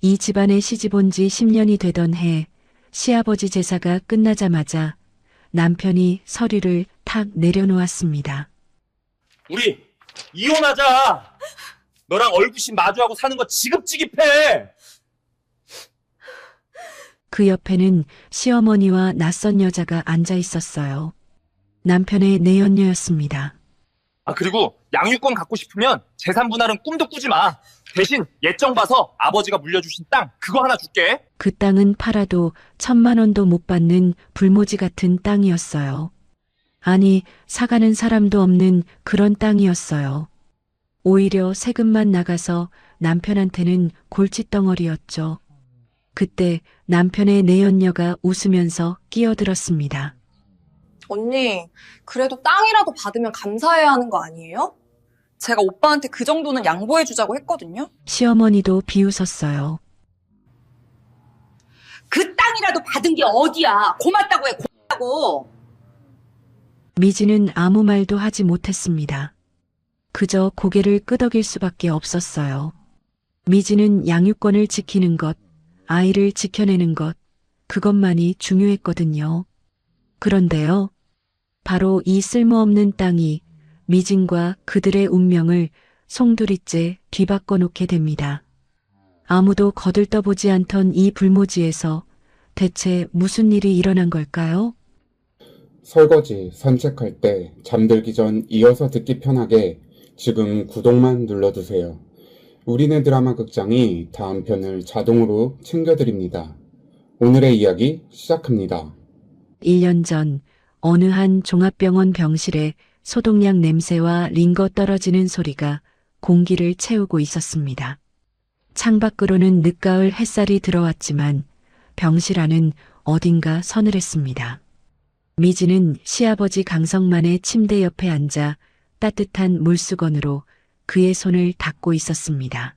이 집안에 시집 온 지 10년이 되던 해 시아버지 제사가 끝나자마자 남편이 서류를 탁 내려놓았습니다. 우리 이혼하자. 너랑 얼굴씩 마주하고 사는 거 지긋지긋해. 그 옆에는 시어머니와 낯선 여자가 앉아 있었어요. 남편의 내연녀였습니다. 그리고 양육권 갖고 싶으면 재산 분할은 꿈도 꾸지 마. 대신 예정 봐서 아버지가 물려주신 땅 그거 하나 줄게. 그 땅은 팔아도 1,000만 원도 못 받는 불모지 같은 땅이었어요. 아니, 사가는 사람도 없는 그런 땅이었어요. 오히려 세금만 나가서 남편한테는 골칫덩어리였죠. 그때 남편의 내연녀가 웃으면서 끼어들었습니다. 언니, 그래도 땅이라도 받으면 감사해야 하는 거 아니에요? 제가 오빠한테 그 정도는 양보해주자고 했거든요. 시어머니도 비웃었어요. 그 땅이라도 받은 게 어디야. 고맙다고 해, 고맙다고. 미지는 아무 말도 하지 못했습니다. 그저 고개를 끄덕일 수밖에 없었어요. 미지는 양육권을 지키는 것, 아이를 지켜내는 것, 그것만이 중요했거든요. 그런데요, 바로 이 쓸모없는 땅이 미진과 그들의 운명을 송두리째 뒤바꿔 놓게 됩니다. 아무도 거들떠보지 않던 이 불모지에서 대체 무슨 일이 일어난 걸까요? 설거지, 산책할 때, 잠들기 전 이어서 듣기 편하게 지금 구독만 눌러두세요. 우리네 드라마 극장이 다음 편을 자동으로 챙겨드립니다. 오늘의 이야기 시작합니다. 1년 전 어느 한 종합병원 병실에 소독약 냄새와 링거 떨어지는 소리가 공기를 채우고 있었습니다. 창밖으로는 늦가을 햇살이 들어왔지만 병실 안은 어딘가 서늘했습니다. 미지는 시아버지 강성만의 침대 옆에 앉아 따뜻한 물수건으로 그의 손을 닦고 있었습니다.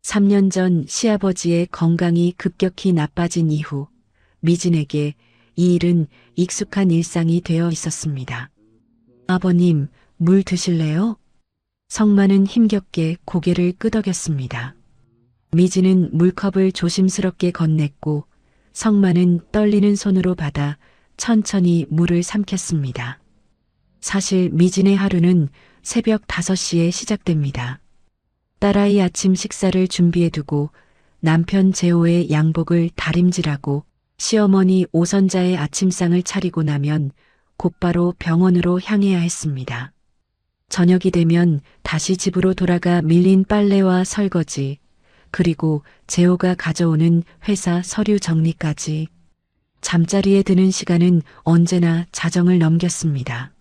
3년 전 시아버지의 건강이 급격히 나빠진 이후 미진에게 이 일은 익숙한 일상이 되어 있었습니다. 아버님, 물 드실래요? 성만은 힘겹게 고개를 끄덕였습니다. 미지는 물컵을 조심스럽게 건넸고 성만은 떨리는 손으로 받아 천천히 물을 삼켰습니다. 사실 미진의 하루는 새벽 5시에 시작됩니다. 딸아이 아침 식사를 준비해두고 남편 재호의 양복을 다림질하고 시어머니 오선자의 아침상을 차리고 나면 곧바로 병원으로 향해야 했습니다. 저녁이 되면 다시 집으로 돌아가 밀린 빨래와 설거지, 그리고 재호가 가져오는 회사 서류 정리까지. 잠자리에 드는 시간은 언제나 자정을 넘겼습니다.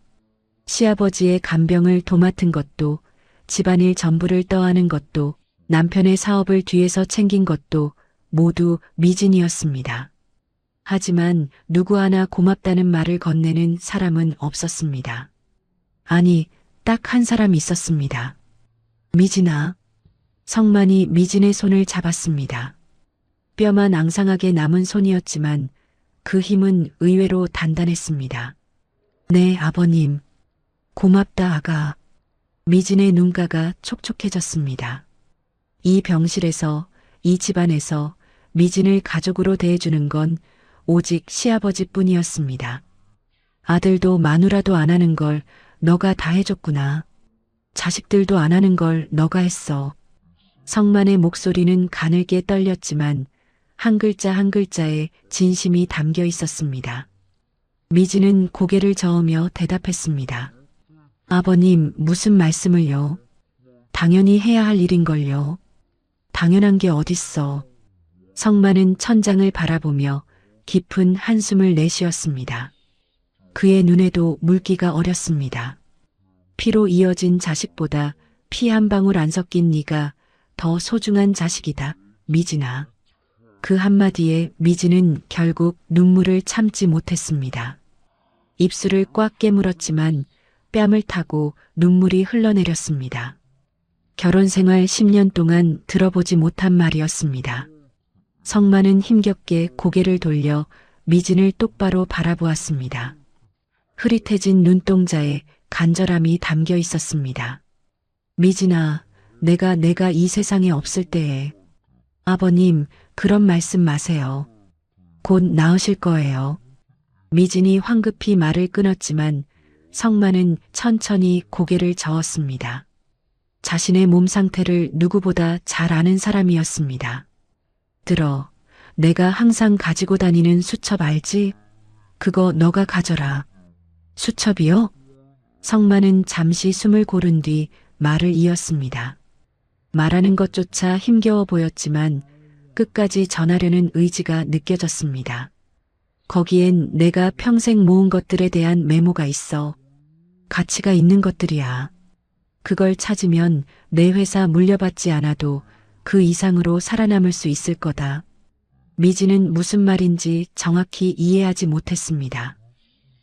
시아버지의 간병을 도맡은 것도, 집안일 전부를 떠안은 것도, 남편의 사업을 뒤에서 챙긴 것도 모두 미진이었습니다. 하지만 누구 하나 고맙다는 말을 건네는 사람은 없었습니다. 아니, 딱 한 사람 있었습니다. 미진아. 성만이 미진의 손을 잡았습니다. 뼈만 앙상하게 남은 손이었지만 그 힘은 의외로 단단했습니다. 네, 아버님. 고맙다, 아가. 미진의 눈가가 촉촉해졌습니다. 이 병실에서, 이 집안에서 미진을 가족으로 대해주는 건 오직 시아버지뿐이었습니다. 아들도 마누라도 안 하는 걸 너가 다 해줬구나. 자식들도 안 하는 걸 너가 했어. 성만의 목소리는 가늘게 떨렸지만 한 글자 한 글자에 진심이 담겨 있었습니다. 미진은 고개를 저으며 대답했습니다. 아버님, 무슨 말씀을요? 당연히 해야 할 일인걸요. 당연한 게 어딨어. 성만은 천장을 바라보며 깊은 한숨을 내쉬었습니다. 그의 눈에도 물기가 어렸습니다. 피로 이어진 자식보다 피 한 방울 안 섞인 네가 더 소중한 자식이다, 미진아. 그 한마디에 미진은 결국 눈물을 참지 못했습니다. 입술을 꽉 깨물었지만 뺨을 타고 눈물이 흘러내렸습니다. 결혼 생활 10년 동안 들어보지 못한 말이었습니다. 성만은 힘겹게 고개를 돌려 미진을 똑바로 바라보았습니다. 흐릿해진 눈동자에 간절함이 담겨 있었습니다. 미진아, 내가 이 세상에 없을 때에 아버님, 그런 말씀 마세요. 곧 나으실 거예요. 미진이 황급히 말을 끊었지만 성만은 천천히 고개를 저었습니다. 자신의 몸 상태를 누구보다 잘 아는 사람이었습니다. 들어, 내가 항상 가지고 다니는 수첩 알지? 그거 너가 가져라. 수첩이요? 성만은 잠시 숨을 고른 뒤 말을 이었습니다. 말하는 것조차 힘겨워 보였지만 끝까지 전하려는 의지가 느껴졌습니다. 거기엔 내가 평생 모은 것들에 대한 메모가 있어. 가치가 있는 것들이야. 그걸 찾으면 내 회사 물려받지 않아도 그 이상으로 살아남을 수 있을 거다. 미지는 무슨 말인지 정확히 이해하지 못했습니다.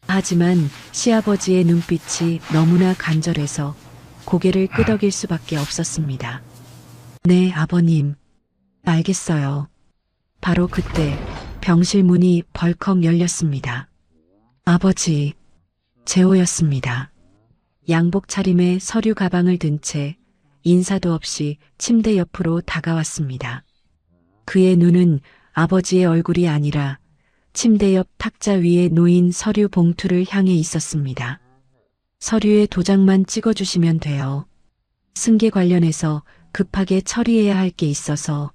하지만 시아버지의 눈빛이 너무나 간절해서 고개를 끄덕일 수밖에 없었습니다. 네, 아버님. 알겠어요. 바로 그때 병실 문이 벌컥 열렸습니다. 아버지, 재호였습니다. 양복 차림에 서류 가방을 든 채 인사도 없이 침대 옆으로 다가왔습니다. 그의 눈은 아버지의 얼굴이 아니라 침대 옆 탁자 위에 놓인 서류 봉투를 향해 있었습니다. 서류에 도장만 찍어주시면 돼요. 승계 관련해서 급하게 처리해야 할 게 있어서.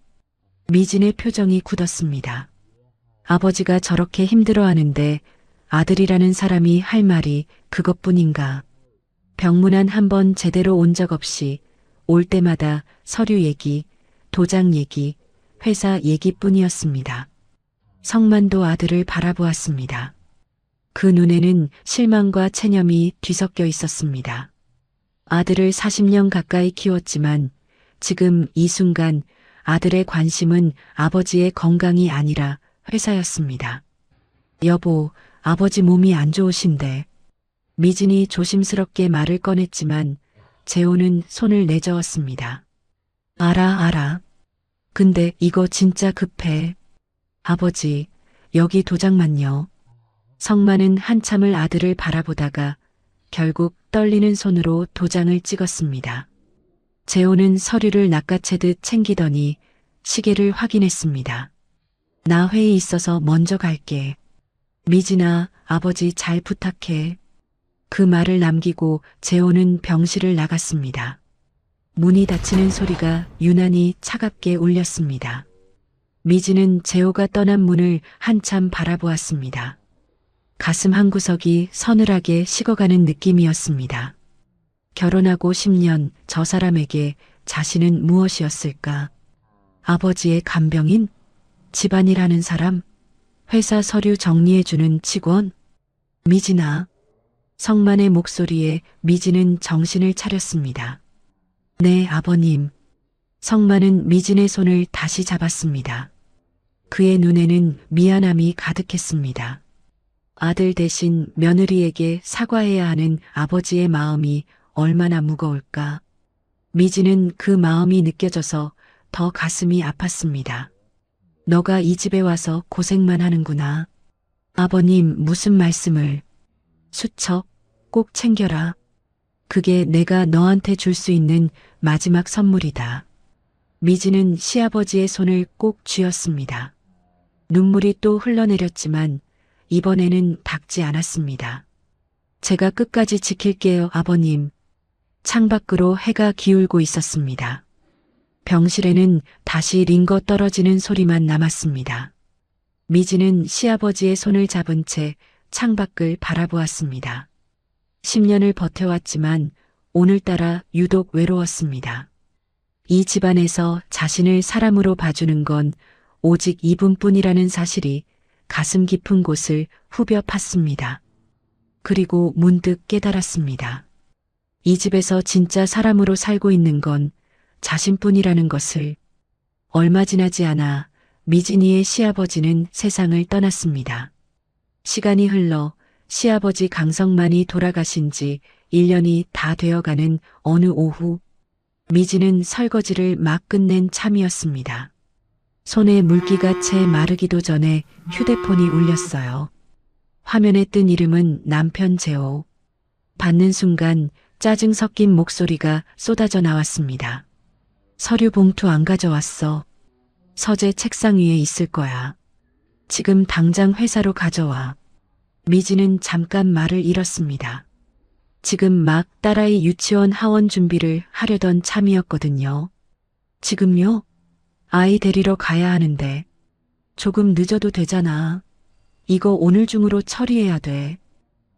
미진의 표정이 굳었습니다. 아버지가 저렇게 힘들어하는데 아들이라는 사람이 할 말이 그것뿐인가. 병문안 한 번 제대로 온 적 없이 올 때마다 서류 얘기, 도장 얘기, 회사 얘기뿐이었습니다. 성만도 아들을 바라보았습니다. 그 눈에는 실망과 체념이 뒤섞여 있었습니다. 아들을 40년 가까이 키웠지만 지금 이 순간 아들의 관심은 아버지의 건강이 아니라 회사였습니다. 여보, 아버지 몸이 안 좋으신데. 미진이 조심스럽게 말을 꺼냈지만 재호는 손을 내저었습니다. 알아. 근데 이거 진짜 급해. 아버지, 여기 도장만요. 성만은 한참을 아들을 바라보다가 결국 떨리는 손으로 도장을 찍었습니다. 재호는 서류를 낚아채듯 챙기더니 시계를 확인했습니다. 나 회의 있어서 먼저 갈게. 미진아, 아버지 잘 부탁해. 그 말을 남기고 재호는 병실을 나갔습니다. 문이 닫히는 소리가 유난히 차갑게 울렸습니다. 미진은 재호가 떠난 문을 한참 바라보았습니다. 가슴 한구석이 서늘하게 식어가는 느낌이었습니다. 결혼하고 10년 저 사람에게 자신은 무엇이었을까? 아버지의 간병인? 집안일 하는 사람? 회사 서류 정리해주는 직원? 미진아. 성만의 목소리에 미진은 정신을 차렸습니다. 네, 아버님. 성만은 미진의 손을 다시 잡았습니다. 그의 눈에는 미안함이 가득했습니다. 아들 대신 며느리에게 사과해야 하는 아버지의 마음이 얼마나 무거울까. 미진은 그 마음이 느껴져서 더 가슴이 아팠습니다. 너가 이 집에 와서 고생만 하는구나. 아버님, 무슨 말씀을. 수첩 꼭 챙겨라. 그게 내가 너한테 줄 수 있는 마지막 선물이다. 미진은 시아버지의 손을 꼭 쥐었습니다. 눈물이 또 흘러내렸지만 이번에는 닦지 않았습니다. 제가 끝까지 지킬게요, 아버님. 창밖으로 해가 기울고 있었습니다. 병실에는 다시 링거 떨어지는 소리만 남았습니다. 미진은 시아버지의 손을 잡은 채 창밖을 바라보았습니다. 10년을 버텨왔지만 오늘따라 유독 외로웠습니다. 이 집안에서 자신을 사람으로 봐주는 건 오직 이분뿐이라는 사실이 가슴 깊은 곳을 후벼 팠습니다. 그리고 문득 깨달았습니다. 이 집에서 진짜 사람으로 살고 있는 건 자신뿐이라는 것을. 얼마 지나지 않아 미진이의 시아버지는 세상을 떠났습니다. 시간이 흘러 시아버지 강성만이 돌아가신 지 1년이 다 되어가는 어느 오후, 미진은 설거지를 막 끝낸 참이었습니다. 손에 물기가 채 마르기도 전에 휴대폰이 울렸어요. 화면에 뜬 이름은 남편 재호. 받는 순간 짜증 섞인 목소리가 쏟아져 나왔습니다. 서류 봉투 안 가져왔어. 서재 책상 위에 있을 거야. 지금 당장 회사로 가져와. 미진은 잠깐 말을 잃었습니다. 지금 막 딸아이 유치원 하원 준비를 하려던 참이었거든요. 지금요? 아이 데리러 가야 하는데. 조금 늦어도 되잖아. 이거 오늘 중으로 처리해야 돼.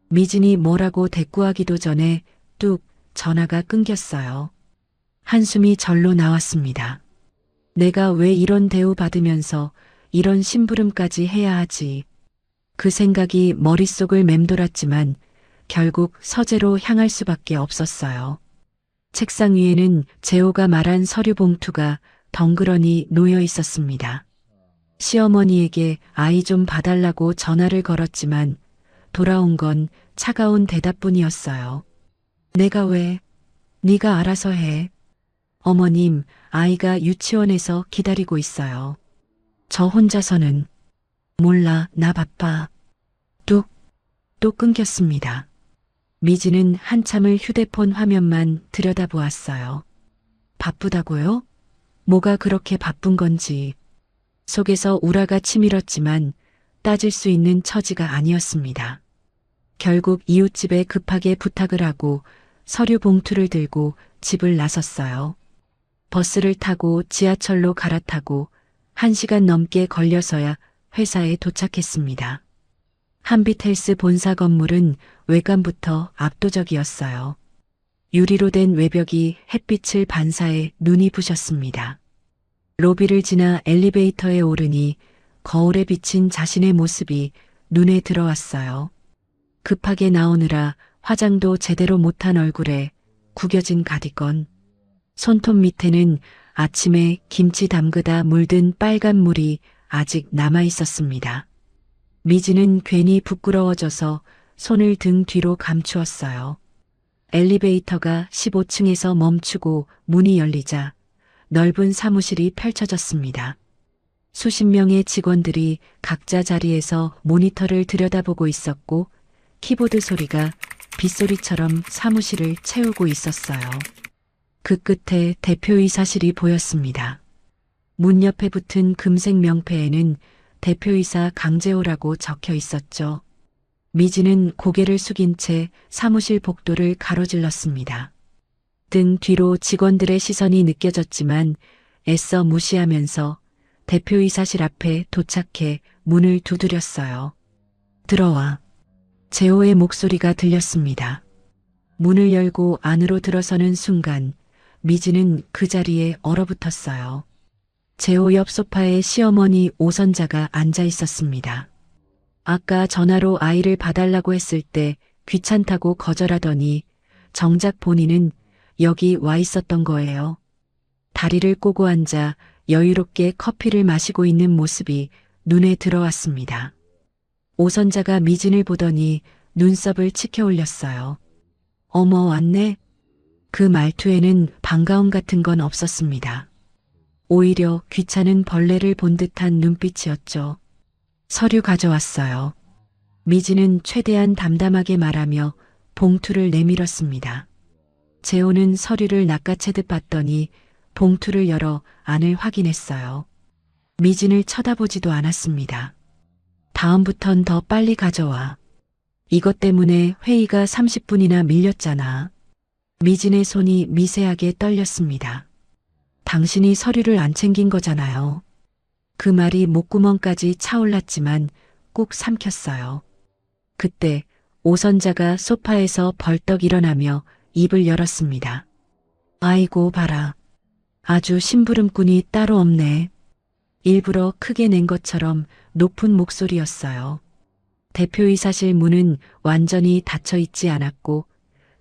미진이 뭐라고 대꾸하기도 전에 뚝 전화가 끊겼어요. 한숨이 절로 나왔습니다. 내가 왜 이런 대우 받으면서 이런 심부름까지 해야 하지. 그 생각이 머릿속을 맴돌았지만 결국 서재로 향할 수밖에 없었어요. 책상 위에는 재호가 말한 서류 봉투가 덩그러니 놓여 있었습니다. 시어머니에게 아이 좀 봐달라고 전화를 걸었지만 돌아온 건 차가운 대답뿐이었어요. 내가 왜? 네가 알아서 해. 어머님, 아이가 유치원에서 기다리고 있어요. 저 혼자서는. 몰라, 나 바빠. 또 끊겼습니다. 미진은 한참을 휴대폰 화면만 들여다보았어요. 바쁘다고요? 뭐가 그렇게 바쁜 건지. 속에서 우라가 치밀었지만 따질 수 있는 처지가 아니었습니다. 결국 이웃집에 급하게 부탁을 하고 서류 봉투를 들고 집을 나섰어요. 버스를 타고 지하철로 갈아타고 1시간 넘게 걸려서야 회사에 도착했습니다. 한빛헬스 본사 건물은 외관부터 압도적이었어요. 유리로 된 외벽이 햇빛을 반사해 눈이 부셨습니다. 로비를 지나 엘리베이터에 오르니 거울에 비친 자신의 모습이 눈에 들어왔어요. 급하게 나오느라 화장도 제대로 못한 얼굴에 구겨진 가디건, 손톱 밑에는 아침에 김치 담그다 물든 빨간 물이 아직 남아 있었습니다. 미진은 괜히 부끄러워져서 손을 등 뒤로 감추었어요. 엘리베이터가 15층에서 멈추고 문이 열리자 넓은 사무실이 펼쳐졌습니다. 수십 명의 직원들이 각자 자리에서 모니터를 들여다보고 있었고 키보드 소리가 빗소리처럼 사무실을 채우고 있었어요. 그 끝에 대표이사실이 보였습니다. 문 옆에 붙은 금색 명패에는 대표이사 강재호라고 적혀 있었죠. 미진은 고개를 숙인 채 사무실 복도를 가로질렀습니다. 등 뒤로 직원들의 시선이 느껴졌지만 애써 무시하면서 대표이사실 앞에 도착해 문을 두드렸어요. 들어와. 재호의 목소리가 들렸습니다. 문을 열고 안으로 들어서는 순간 미진은 그 자리에 얼어붙었어요. 재호 옆 소파에 시어머니 오선자가 앉아 있었습니다. 아까 전화로 아이를 봐달라고 했을 때 귀찮다고 거절하더니 정작 본인은 여기 와 있었던 거예요. 다리를 꼬고 앉아 여유롭게 커피를 마시고 있는 모습이 눈에 들어왔습니다. 오선자가 미진을 보더니 눈썹을 치켜 올렸어요. 어머, 왔네? 그 말투에는 반가움 같은 건 없었습니다. 오히려 귀찮은 벌레를 본 듯한 눈빛이었죠. 서류 가져왔어요. 미진은 최대한 담담하게 말하며 봉투를 내밀었습니다. 재호는 서류를 낚아채듯 봤더니 봉투를 열어 안을 확인했어요. 미진을 쳐다보지도 않았습니다. 다음부턴 더 빨리 가져와. 이것 때문에 회의가 30분이나 밀렸잖아. 미진의 손이 미세하게 떨렸습니다. 당신이 서류를 안 챙긴 거잖아요. 그 말이 목구멍까지 차올랐지만 꾹 삼켰어요. 그때 오선자가 소파에서 벌떡 일어나며 입을 열었습니다. 아이고 봐라. 아주 심부름꾼이 따로 없네. 일부러 크게 낸 것처럼 높은 목소리였어요. 대표이사실 문은 완전히 닫혀 있지 않았고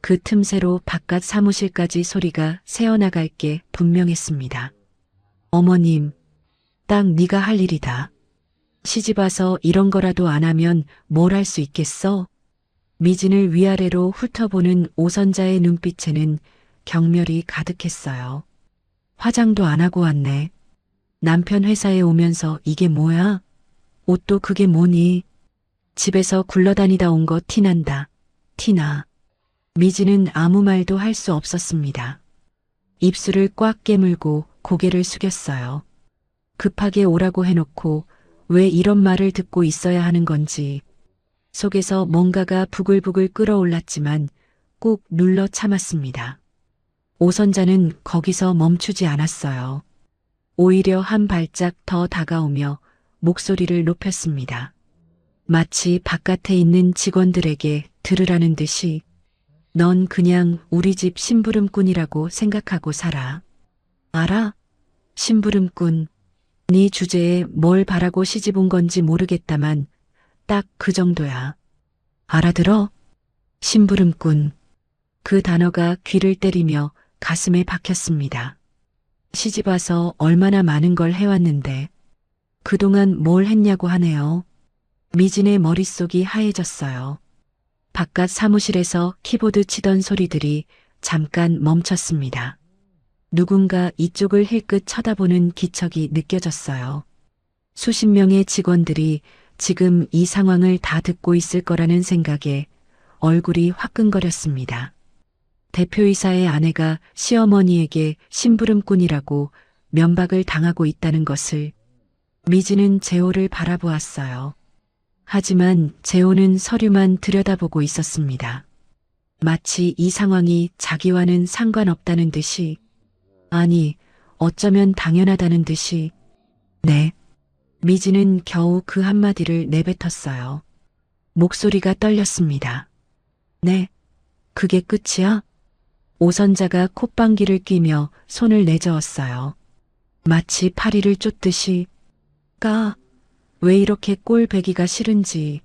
그 틈새로 바깥 사무실까지 소리가 새어나갈 게 분명했습니다. 어머님, 딱 네가 할 일이다. 시집 와서 이런 거라도 안 하면 뭘 할 수 있겠어? 미진을 위아래로 훑어보는 오선자의 눈빛에는 경멸이 가득했어요. 화장도 안 하고 왔네. 남편 회사에 오면서 이게 뭐야? 옷도 그게 뭐니? 집에서 굴러다니다 온 거 티난다. 티나. 미진은 아무 말도 할 수 없었습니다. 입술을 꽉 깨물고 고개를 숙였어요. 급하게 오라고 해놓고 왜 이런 말을 듣고 있어야 하는 건지 속에서 뭔가가 부글부글 끓어올랐지만 꾹 눌러 참았습니다. 오선자는 거기서 멈추지 않았어요. 오히려 한 발짝 더 다가오며 목소리를 높였습니다. 마치 바깥에 있는 직원들에게 들으라는 듯이 넌 그냥 우리 집 심부름꾼이라고 생각하고 살아. 알아? 심부름꾼. 네 주제에 뭘 바라고 시집 온 건지 모르겠다만 딱 그 정도야. 알아들어? 심부름꾼. 그 단어가 귀를 때리며 가슴에 박혔습니다. 시집 와서 얼마나 많은 걸 해왔는데 그동안 뭘 했냐고 하네요. 미진의 머릿속이 하얘졌어요. 바깥 사무실에서 키보드 치던 소리들이 잠깐 멈췄습니다. 누군가 이쪽을 힐끗 쳐다보는 기척이 느껴졌어요. 수십 명의 직원들이 지금 이 상황을 다 듣고 있을 거라는 생각에 얼굴이 화끈거렸습니다. 대표이사의 아내가 시어머니에게 심부름꾼이라고 면박을 당하고 있다는 것을 미진은 재호를 바라보았어요. 하지만 재호는 서류만 들여다보고 있었습니다. 마치 이 상황이 자기와는 상관없다는 듯이, 아니, 어쩌면 당연하다는 듯이, 네. 미진은 겨우 그 한마디를 내뱉었어요. 목소리가 떨렸습니다. 네, 그게 끝이야? 오선자가 콧방귀를 뀌며 손을 내저었어요. 마치 파리를 쫓듯이, 왜 이렇게 꼴배기가 싫은지.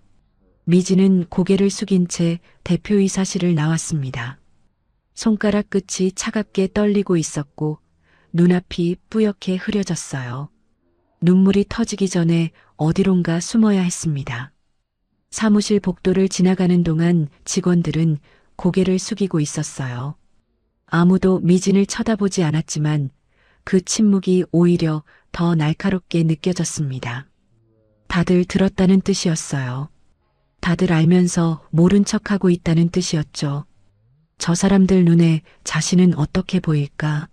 미진은 고개를 숙인 채 대표이사실을 나왔습니다. 손가락 끝이 차갑게 떨리고 있었고 눈앞이 뿌옇게 흐려졌어요. 눈물이 터지기 전에 어디론가 숨어야 했습니다. 사무실 복도를 지나가는 동안 직원들은 고개를 숙이고 있었어요. 아무도 미진을 쳐다보지 않았지만 그 침묵이 오히려 더 날카롭게 느껴졌습니다. 다들 들었다는 뜻이었어요. 다들 알면서 모른 척하고 있다는 뜻이었죠. 저 사람들 눈에 자신은 어떻게 보일까?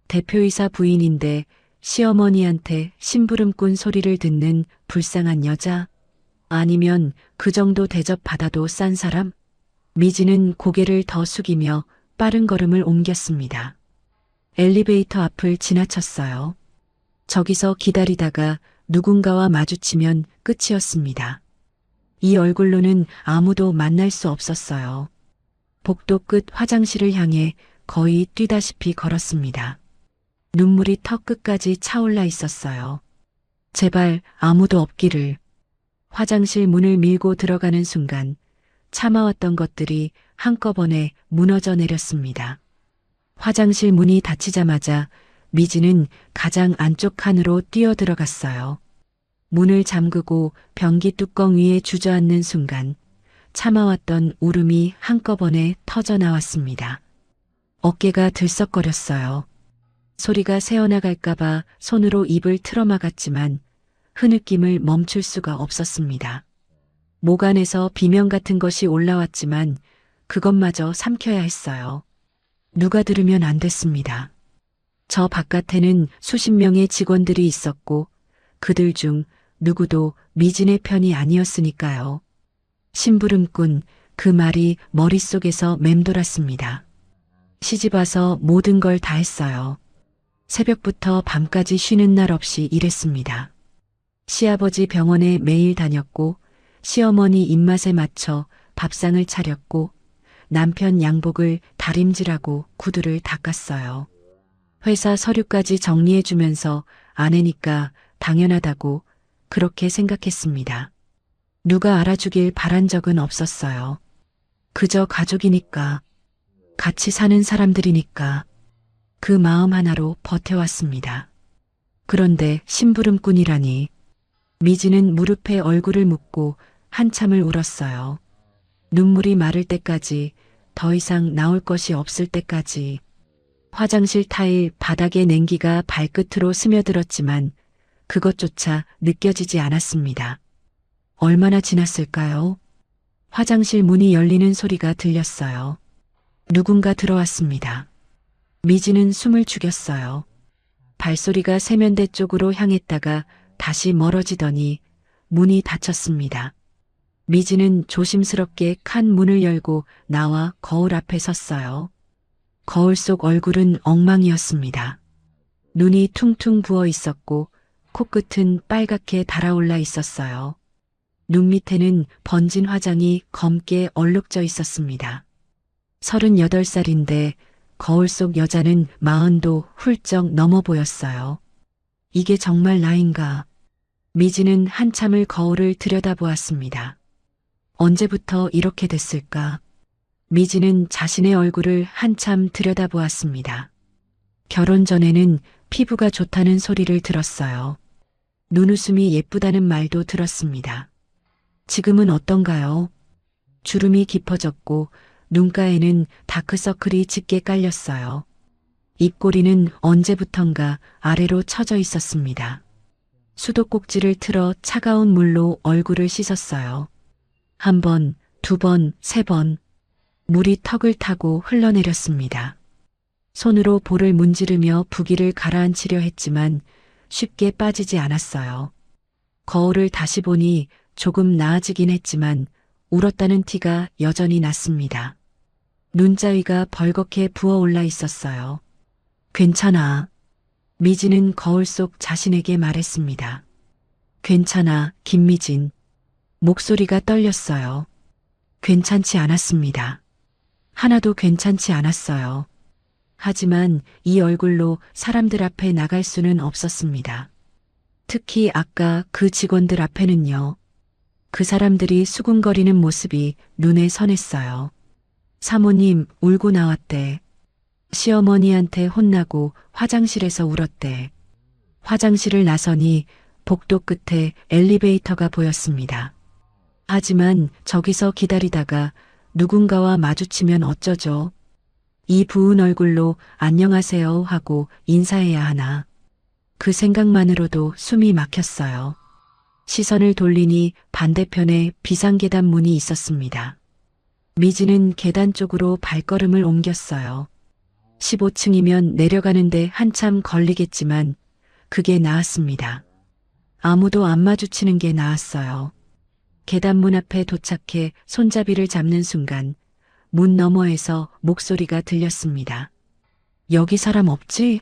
대표이사 부인인데 시어머니한테 심부름꾼 소리를 듣는 불쌍한 여자? 아니면 그 정도 대접받아도 싼 사람? 미진은 고개를 더 숙이며 빠른 걸음을 옮겼습니다. 엘리베이터 앞을 지나쳤어요. 저기서 기다리다가 누군가와 마주치면 끝이었습니다. 이 얼굴로는 아무도 만날 수 없었어요. 복도 끝 화장실을 향해 거의 뛰다시피 걸었습니다. 눈물이 턱 끝까지 차올라 있었어요. 제발 아무도 없기를. 화장실 문을 밀고 들어가는 순간 참아왔던 것들이 한꺼번에 무너져 내렸습니다. 화장실 문이 닫히자마자 미진은 가장 안쪽 칸으로 뛰어들어갔어요. 문을 잠그고 변기 뚜껑 위에 주저앉는 순간 참아왔던 울음이 한꺼번에 터져 나왔습니다. 어깨가 들썩거렸어요. 소리가 새어나갈까봐 손으로 입을 틀어막았지만 흐느낌을 멈출 수가 없었습니다. 목 안에서 비명 같은 것이 올라왔지만 그것마저 삼켜야 했어요. 누가 들으면 안 됐습니다. 저 바깥에는 수십 명의 직원들이 있었고 그들 중 누구도 미진의 편이 아니었으니까요. 심부름꾼, 그 말이 머릿속에서 맴돌았습니다. 시집 와서 모든 걸 다 했어요. 새벽부터 밤까지 쉬는 날 없이 일했습니다. 시아버지 병원에 매일 다녔고 시어머니 입맛에 맞춰 밥상을 차렸고 남편 양복을 다림질하고 구두를 닦았어요. 회사 서류까지 정리해주면서 아내니까 당연하다고 그렇게 생각했습니다. 누가 알아주길 바란 적은 없었어요. 그저 가족이니까, 같이 사는 사람들이니까 그 마음 하나로 버텨왔습니다. 그런데 심부름꾼이라니. 미진은 무릎에 얼굴을 묻고 한참을 울었어요. 눈물이 마를 때까지, 더 이상 나올 것이 없을 때까지. 화장실 타일 바닥에 냉기가 발끝으로 스며들었지만 그것조차 느껴지지 않았습니다. 얼마나 지났을까요? 화장실 문이 열리는 소리가 들렸어요. 누군가 들어왔습니다. 미진은 숨을 죽였어요. 발소리가 세면대 쪽으로 향했다가 다시 멀어지더니 문이 닫혔습니다. 미진은 조심스럽게 칸 문을 열고 나와 거울 앞에 섰어요. 거울 속 얼굴은 엉망이었습니다. 눈이 퉁퉁 부어 있었고 코끝은 빨갛게 달아올라 있었어요. 눈 밑에는 번진 화장이 검게 얼룩져 있었습니다. 38살인데 거울 속 여자는 40도 훌쩍 넘어 보였어요. 이게 정말 나인가? 미지는 한참을 거울을 들여다보았습니다. 언제부터 이렇게 됐을까? 미지는 자신의 얼굴을 한참 들여다보았습니다. 결혼 전에는 피부가 좋다는 소리를 들었어요. 눈웃음이 예쁘다는 말도 들었습니다. 지금은 어떤가요? 주름이 깊어졌고 눈가에는 다크서클이 짙게 깔렸어요. 입꼬리는 언제부턴가 아래로 처져 있었습니다. 수도꼭지를 틀어 차가운 물로 얼굴을 씻었어요. 1번, 2번, 3번. 물이 턱을 타고 흘러내렸습니다. 손으로 볼을 문지르며 부기를 가라앉히려 했지만 쉽게 빠지지 않았어요. 거울을 다시 보니 조금 나아지긴 했지만 울었다는 티가 여전히 났습니다. 눈자위가 벌겋게 부어올라 있었어요. 괜찮아. 미진은 거울 속 자신에게 말했습니다. 괜찮아, 김미진. 목소리가 떨렸어요. 괜찮지 않았습니다. 하나도 괜찮지 않았어요. 하지만 이 얼굴로 사람들 앞에 나갈 수는 없었습니다. 특히 아까 그 직원들 앞에는요. 그 사람들이 수군거리는 모습이 눈에 선했어요. 사모님 울고 나왔대. 시어머니한테 혼나고 화장실에서 울었대. 화장실을 나서니 복도 끝에 엘리베이터가 보였습니다. 하지만 저기서 기다리다가 누군가와 마주치면 어쩌죠? 이 부은 얼굴로 안녕하세요 하고 인사해야 하나. 그 생각만으로도 숨이 막혔어요. 시선을 돌리니 반대편에 비상계단 문이 있었습니다. 미지는 계단 쪽으로 발걸음을 옮겼어요. 15층이면 내려가는데 한참 걸리겠지만 그게 나았습니다. 아무도 안 마주치는 게 나았어요. 계단문 앞에 도착해 손잡이를 잡는 순간 문 너머에서 목소리가 들렸습니다. 여기 사람 없지?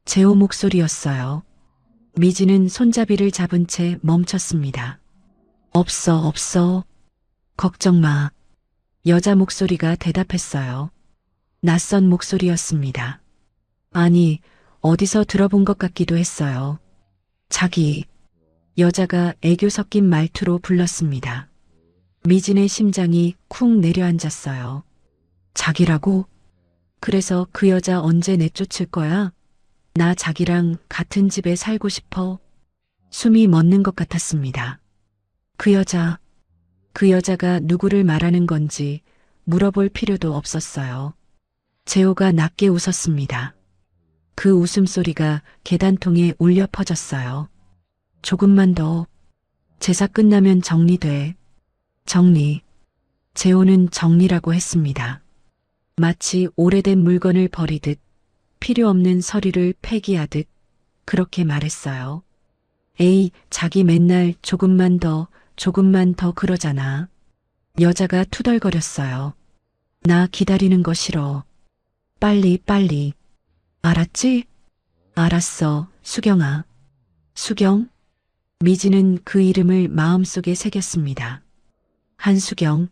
재호 목소리였어요. 미지는 손잡이를 잡은 채 멈췄습니다. 없어. 걱정 마. 여자 목소리가 대답했어요. 낯선 목소리였습니다. 아니, 어디서 들어본 것 같기도 했어요. 자기. 여자가 애교 섞인 말투로 불렀습니다. 미진의 심장이 쿵 내려앉았어요. 자기라고? 그래서 그 여자 언제 내쫓을 거야? 나 자기랑 같은 집에 살고 싶어. 숨이 멎는 것 같았습니다. 그 여자가 누구를 말하는 건지 물어볼 필요도 없었어요. 재호가 낮게 웃었습니다. 그 웃음소리가 계단통에 울려 퍼졌어요. 조금만 더. 제사 끝나면 정리돼. 정리. 재호는 정리라고 했습니다. 마치 오래된 물건을 버리듯 필요 없는 서류를 폐기하듯 그렇게 말했어요. 에이, 자기 맨날 조금만 더 그러잖아. 여자가 투덜거렸어요. 나 기다리는 거 싫어. 빨리. 알았지? 알았어, 수경아. 수경? 미지는 그 이름을 마음속에 새겼습니다. 한수경.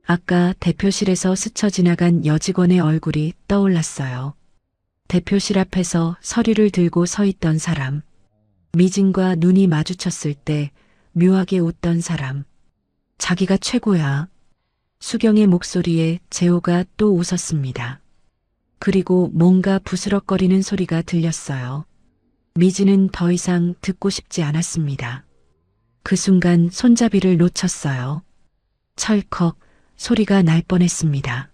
아까 대표실에서 스쳐 지나간 여직원의 얼굴이 떠올랐어요. 대표실 앞에서 서류를 들고 서 있던 사람. 미진과 눈이 마주쳤을 때 묘하게 웃던 사람. 자기가 최고야. 수경의 목소리에 재호가 또 웃었습니다. 그리고 뭔가 부스럭거리는 소리가 들렸어요. 미지는 더 이상 듣고 싶지 않았습니다. 그 순간 손잡이를 놓쳤어요. 철컥 소리가 날 뻔했습니다.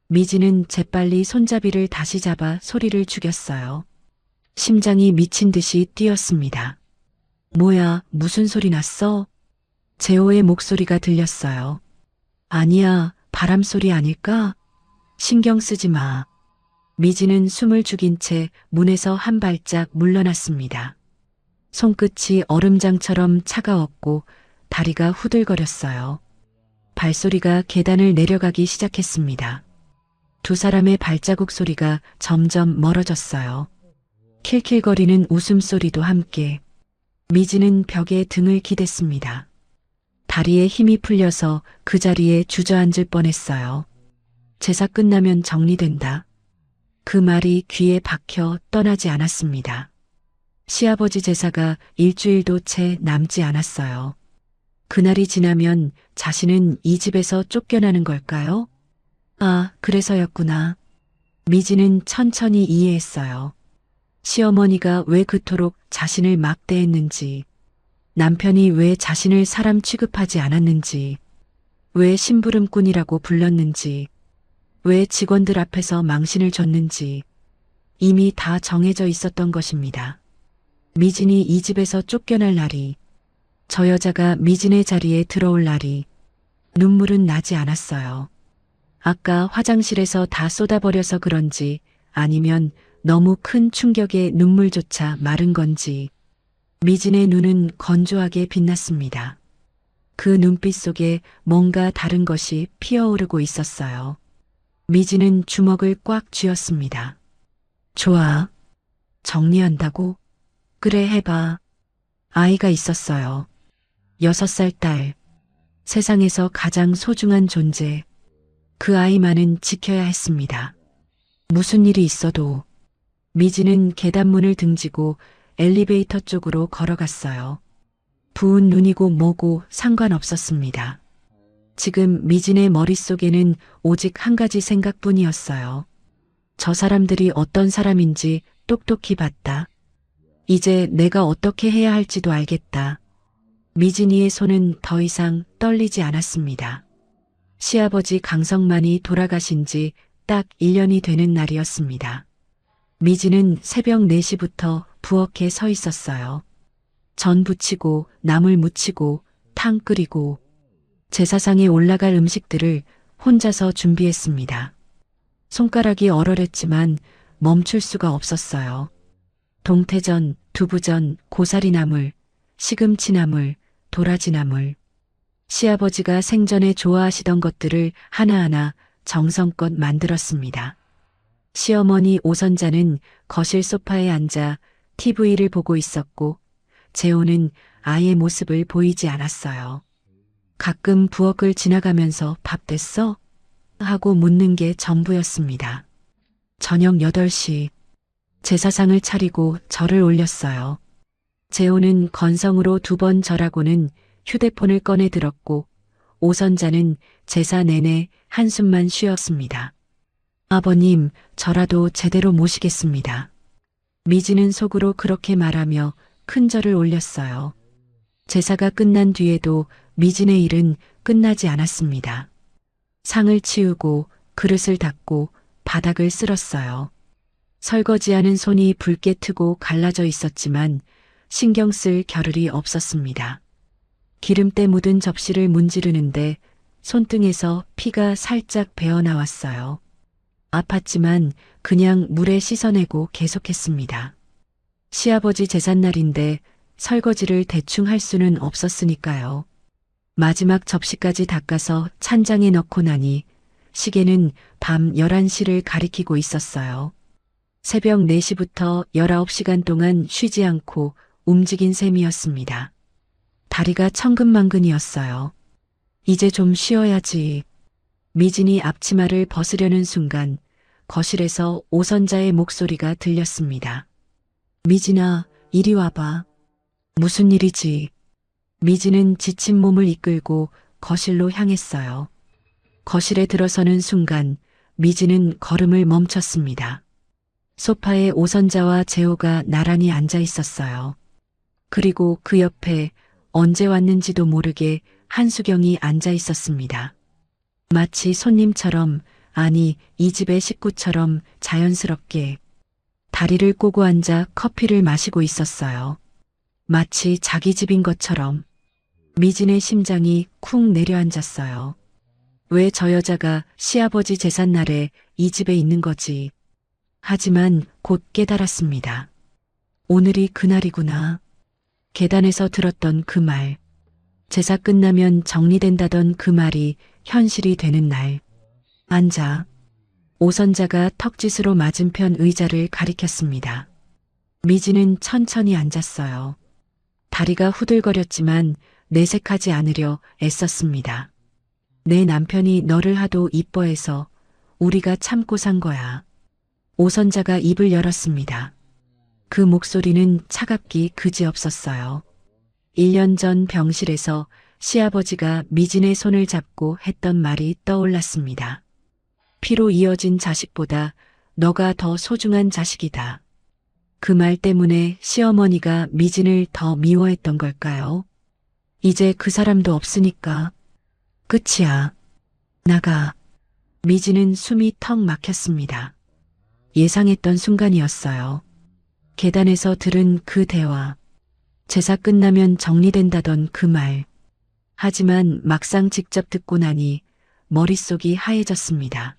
미지는 재빨리 손잡이를 다시 잡아 소리를 죽였어요. 심장이 미친 듯이 뛰었습니다. 뭐야, 무슨 소리 났어? 재호의 목소리가 들렸어요. 아니야, 바람 소리 아닐까? 신경 쓰지 마. 미진은 숨을 죽인 채 문에서 한 발짝 물러났습니다. 손끝이 얼음장처럼 차가웠고 다리가 후들거렸어요. 발소리가 계단을 내려가기 시작했습니다. 두 사람의 발자국 소리가 점점 멀어졌어요. 킬킬거리는 웃음소리도 함께. 미진은 벽에 등을 기댔습니다. 다리에 힘이 풀려서 그 자리에 주저앉을 뻔했어요. 제사 끝나면 정리된다. 그 말이 귀에 박혀 떠나지 않았습니다. 시아버지 제사가 일주일도 채 남지 않았어요. 그날이 지나면 자신은 이 집에서 쫓겨나는 걸까요? 아, 그래서였구나. 미지는 천천히 이해했어요. 시어머니가 왜 그토록 자신을 막대했는지, 남편이 왜 자신을 사람 취급하지 않았는지, 왜 심부름꾼이라고 불렀는지, 왜 직원들 앞에서 망신을 줬는지 이미 다 정해져 있었던 것입니다. 미진이 이 집에서 쫓겨날 날이, 저 여자가 미진의 자리에 들어올 날이 눈물은 나지 않았어요. 아까 화장실에서 다 쏟아버려서 그런지 아니면 너무 큰 충격에 눈물조차 마른 건지 미진의 눈은 건조하게 빛났습니다. 그 눈빛 속에 뭔가 다른 것이 피어오르고 있었어요. 미진은 주먹을 꽉 쥐었습니다. 좋아. 정리한다고? 그래, 해봐. 아이가 있었어요. 6살 딸. 세상에서 가장 소중한 존재. 그 아이만은 지켜야 했습니다. 무슨 일이 있어도. 미진은 계단문을 등지고 엘리베이터 쪽으로 걸어갔어요. 부은 눈이고 뭐고 상관없었습니다. 지금 미진의 머릿속에는 오직 한 가지 생각뿐이었어요. 저 사람들이 어떤 사람인지 똑똑히 봤다. 이제 내가 어떻게 해야 할지도 알겠다. 미진이의 손은 더 이상 떨리지 않았습니다. 시아버지 강성만이 돌아가신 지 딱 1년이 되는 날이었습니다. 미진은 새벽 4시부터 부엌에 서 있었어요. 전 부치고 나물 무치고 탕 끓이고 제사상에 올라갈 음식들을 혼자서 준비했습니다. 손가락이 얼얼했지만 멈출 수가 없었어요. 동태전, 두부전, 고사리나물, 시금치나물, 도라지나물. 시아버지가 생전에 좋아하시던 것들을 하나하나 정성껏 만들었습니다. 시어머니 오선자는 거실 소파에 앉아 TV를 보고 있었고 재호는 아이의 모습을 보이지 않았어요. 가끔 부엌을 지나가면서 밥 됐어? 하고 묻는 게 전부였습니다. 저녁 8시 제사상을 차리고 절을 올렸어요. 재호는 건성으로 2번 절하고는 휴대폰을 꺼내 들었고 오선자는 제사 내내 한숨만 쉬었습니다. 아버님, 저라도 제대로 모시겠습니다. 미지는 속으로 그렇게 말하며 큰 절을 올렸어요. 제사가 끝난 뒤에도 미진의 일은 끝나지 않았습니다. 상을 치우고 그릇을 닦고 바닥을 쓸었어요. 설거지하는 손이 붉게 트고 갈라져 있었지만 신경 쓸 겨를이 없었습니다. 기름때 묻은 접시를 문지르는데 손등에서 피가 살짝 배어나왔어요. 아팠지만 그냥 물에 씻어내고 계속했습니다. 시아버지 제삿날인데 설거지를 대충 할 수는 없었으니까요. 마지막 접시까지 닦아서 찬장에 넣고 나니 시계는 밤 11시를 가리키고 있었어요. 새벽 4시부터 19시간 동안 쉬지 않고 움직인 셈이었습니다. 다리가 천근만근이었어요. 이제 좀 쉬어야지. 미진이 앞치마를 벗으려는 순간 거실에서 오선자의 목소리가 들렸습니다. 미진아, 이리 와봐. 무슨 일이지? 미진은 지친 몸을 이끌고 거실로 향했어요. 거실에 들어서는 순간 미진은 걸음을 멈췄습니다. 소파에 오선자와 재호가 나란히 앉아 있었어요. 그리고 그 옆에 언제 왔는지도 모르게 한수경이 앉아 있었습니다. 마치 손님처럼, 아니 이 집의 식구처럼 자연스럽게 다리를 꼬고 앉아 커피를 마시고 있었어요. 마치 자기 집인 것처럼. 미진의 심장이 쿵 내려앉았어요. 왜 저 여자가 시아버지 제삿날에 이 집에 있는 거지? 하지만 곧 깨달았습니다. 오늘이 그날이구나. 계단에서 들었던 그 말, 제사 끝나면 정리된다던 그 말이 현실이 되는 날. 앉아. 오선자가 턱짓으로 맞은편 의자를 가리켰습니다. 미지는 천천히 앉았어요. 다리가 후들거렸지만 내색하지 않으려 애썼습니다. 내 남편이 너를 하도 이뻐해서 우리가 참고 산 거야. 오선자가 입을 열었습니다. 그 목소리는 차갑기 그지없었어요. 1년 전 병실에서 시아버지가 미진의 손을 잡고 했던 말이 떠올랐습니다. 피로 이어진 자식보다 너가 더 소중한 자식이다. 그 말 때문에 시어머니가 미진을 더 미워했던 걸까요? 이제 그 사람도 없으니까 끝이야. 나가. 미진은 숨이 턱 막혔습니다. 예상했던 순간이었어요. 계단에서 들은 그 대화. 제사 끝나면 정리된다던 그 말. 하지만 막상 직접 듣고 나니 머릿속이 하얘졌습니다.